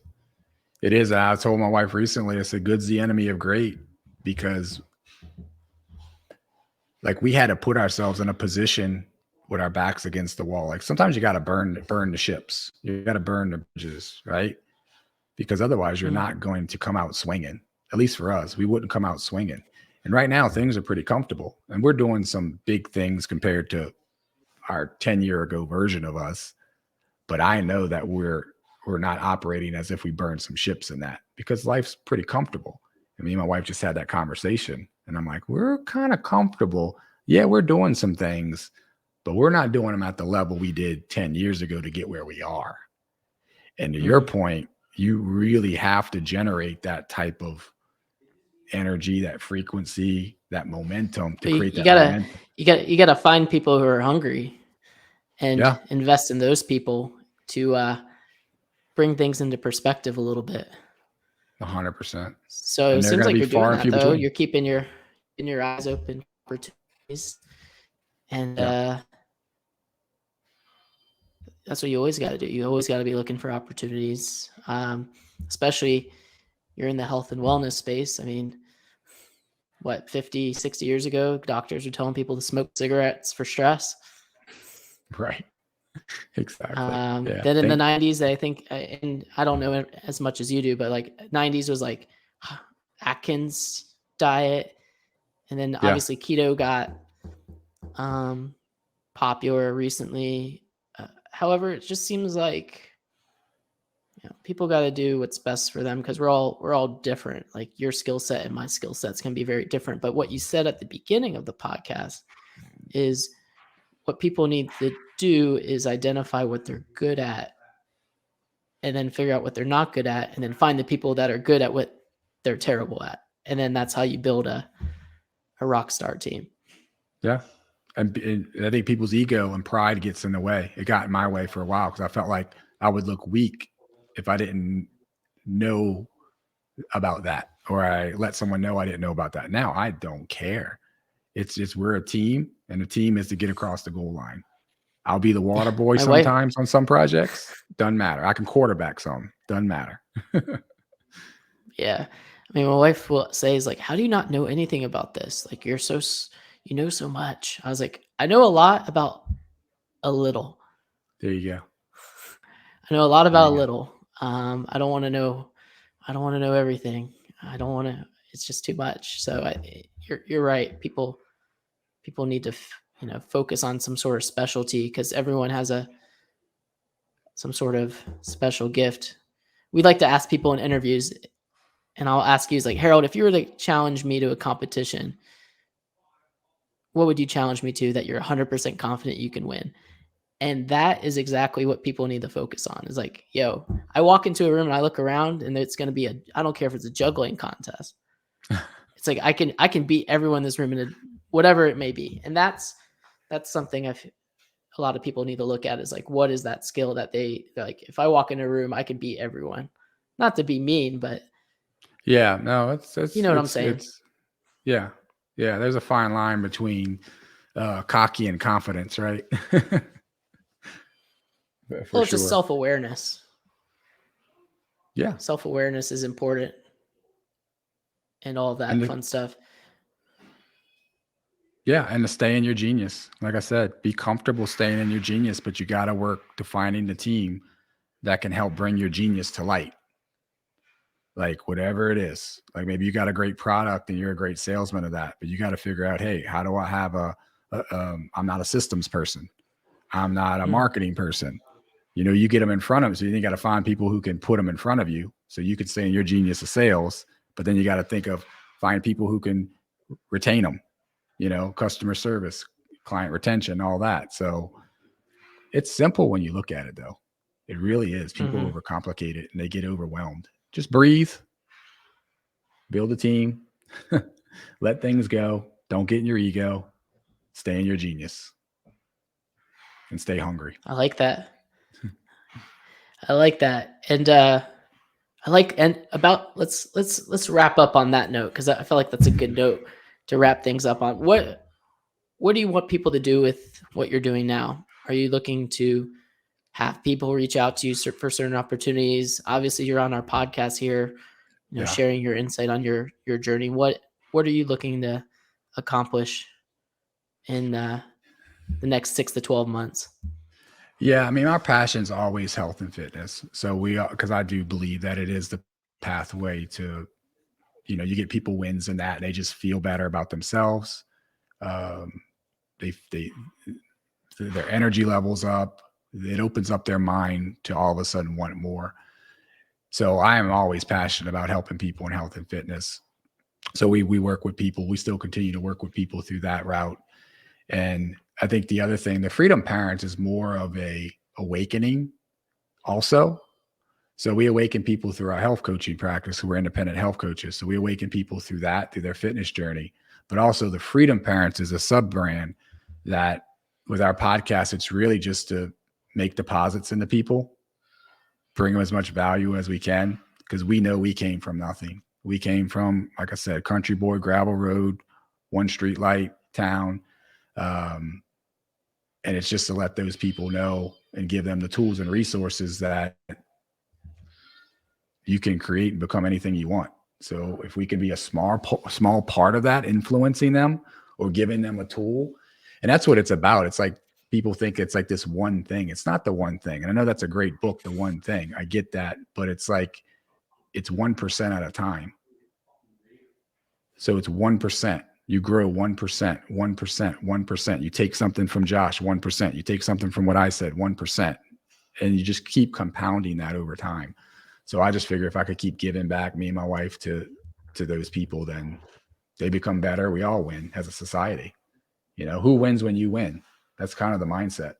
Speaker 2: It is. I told my wife recently, I said, good's the enemy of great, because like, we had to put ourselves in a position with our backs against the wall. Like, sometimes you got to burn the ships. You got to burn the bridges, right? Because otherwise you're not going to come out swinging. At least for us, we wouldn't come out swinging. And right now things are pretty comfortable, and we're doing some big things compared to our 10-year ago version of us. But I know that we're not operating as if we burned some ships in that, because life's pretty comfortable. And me and my wife just had that conversation, and I'm like, we're kind of comfortable. Yeah, we're doing some things, but we're not doing them at the level we did 10 years ago to get where we are. And to your point, you really have to generate that type of energy, that frequency, that momentum to create that momentum.
Speaker 1: You gotta find people who are hungry and
Speaker 2: Yeah,
Speaker 1: invest in those people to bring things into perspective a little bit.
Speaker 2: 100%.
Speaker 1: So it
Speaker 2: And they're
Speaker 1: seems
Speaker 2: going to
Speaker 1: like
Speaker 2: be
Speaker 1: you're doing
Speaker 2: far and
Speaker 1: that
Speaker 2: few
Speaker 1: though.
Speaker 2: between.
Speaker 1: You're keeping your eyes open for opportunities, and
Speaker 2: Yeah.
Speaker 1: that's what you always got to do. You always got to be looking for opportunities, especially you're in the health and wellness space. I mean, what, 50, 60 years ago, doctors were telling people to smoke cigarettes for stress.
Speaker 2: Right. Exactly. Yeah.
Speaker 1: Then in the 90s, I think, and I don't know it as much as you do, but like 90s was like Atkins diet. And then
Speaker 2: Yeah.
Speaker 1: obviously keto got popular recently. However, it just seems like people got to do what's best for them because we're all different. Like your skill set and my skill sets can be very different. But what you said at the beginning of the podcast is what people need to do is identify what they're good at and then figure out what they're not good at and then find the people that are good at what they're terrible at. And then that's how you build a rock star team.
Speaker 2: Yeah. And I think people's ego and pride gets in the way. It got in my way for a while because I felt like I would look weak if I didn't know about that, or I let someone know I didn't know about that. Now I don't care. It's just we're a team, and the team is to get across the goal line. I'll be the water boy
Speaker 1: My wife-
Speaker 2: sometimes on some projects. Doesn't matter. I can quarterback some. Doesn't matter.
Speaker 1: Yeah. I mean, my wife will say, is like, how do you not know anything about this? Like, you know so much. I was like, I know a lot about a little.
Speaker 2: There you go.
Speaker 1: I know a lot about a
Speaker 2: you go.
Speaker 1: little. I don't want to know everything. I don't want to, it's just too much. So you're right. People need to, focus on some sort of specialty because everyone has some sort of special gift. We like to ask people in interviews, and I'll ask you, is like, Harold, if you were to challenge me to a competition, what would you challenge me to that you're 100% confident you can win? And that is exactly what people need to focus on. Is like, yo, I walk into a room and I look around and it's going to be I don't care if it's a juggling contest. It's like, I can beat everyone in this room in whatever it may be. And that's something a lot of people need to look at, is like, what is that skill that they're like, if I walk in a room, I can beat everyone. Not to be mean, but
Speaker 2: Yeah, no, it's
Speaker 1: you know what I'm saying?
Speaker 2: Yeah. There's a fine line between cocky and confidence, right?
Speaker 1: Well, it's just self-awareness.
Speaker 2: Yeah.
Speaker 1: Self-awareness is important and all of that fun stuff.
Speaker 2: Yeah, and to stay in your genius. Like I said, be comfortable staying in your genius, but you got to work to finding the team that can help bring your genius to light. Like whatever it is, like maybe you got a great product and you're a great salesman of that, but you got to figure out, hey, how do I have I'm not a systems person. I'm not a marketing person. You get them in front of them. So you got to find people who can put them in front of you. So you could stay in your genius of sales, but then you got to think of find people who can retain them, customer service, client retention, all that. So it's simple when you look at it though. It really is. People overcomplicate it and they get overwhelmed. Just breathe, build a team, let things go. Don't get in your ego, stay in your genius and stay hungry.
Speaker 1: I like that. And let's wrap up on that note, because I feel like that's a good note to wrap things up on. What do you want people to do with what you're doing now? Are you looking to have people reach out to you for certain opportunities? Obviously, you're on our podcast here, sharing your insight on your journey. What are you looking to accomplish in the next 6 to 12 months?
Speaker 2: Yeah, I mean, our passion's always health and fitness. So because I do believe that it is the pathway to, you get people wins in that. They just feel better about themselves. Their energy levels up. It opens up their mind to all of a sudden want more. So I am always passionate about helping people in health and fitness. So we work with people. We still continue to work with people through that route. And I think the other thing, the Freedom Parents is more of a awakening also. So we awaken people through our health coaching practice who are independent health coaches. So we awaken people through that, through their fitness journey. But also the Freedom Parents is a sub brand that with our podcast, it's really just to make deposits into people, bring them as much value as we can, because we know we came from nothing. We came from, like I said, country boy, gravel road, one street light town. And it's just to let those people know and give them the tools and resources that you can create and become anything you want. So if we can be a small part of that, influencing them or giving them a tool, and that's what it's about. It's like people think it's like this one thing. It's not the one thing. And I know that's a great book, The One Thing. I get that, but it's like, it's 1% at a time. So it's 1%. You grow 1%, 1%, 1%. You take something from Josh, 1%. You take something from what I said, 1%. and you just keep compounding that over time. So I just figure if I could keep giving back, me and my wife, to those people, then they become better. We all win as a society. Who wins when you win? That's kind of the mindset.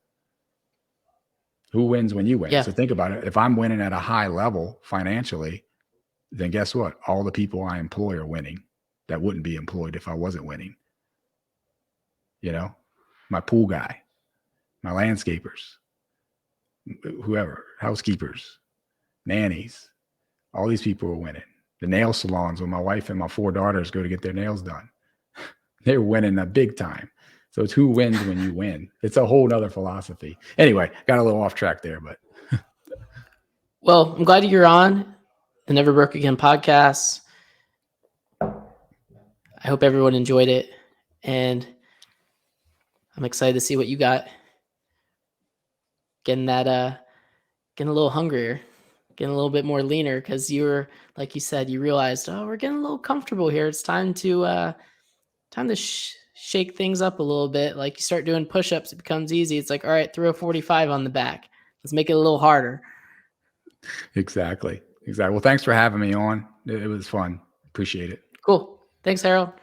Speaker 2: Who wins when you win?
Speaker 1: Yeah.
Speaker 2: So think about it. If I'm winning at a high level financially, then guess what? All the people I employ are winning that wouldn't be employed if I wasn't winning. My pool guy, my landscapers, whoever, housekeepers, nannies, all these people are winning. The nail salons where my wife and my 4 daughters go to get their nails done, they're winning a big time. So it's who wins when you win. It's a whole nother philosophy. Anyway, got a little off track there, but.
Speaker 1: Well, I'm glad you're on the Never Broke Again podcast. I hope everyone enjoyed it, and I'm excited to see what you got. Getting a little hungrier, getting a little bit more leaner, because you were, like you said, you realized, oh, we're getting a little comfortable here. It's time to shake things up a little bit. Like you start doing push-ups, it becomes easy. It's like, all right, throw a 45 on the back. Let's make it a little harder.
Speaker 2: Exactly. Well, thanks for having me on. It was fun. Appreciate it.
Speaker 1: Cool. Thanks, Harold.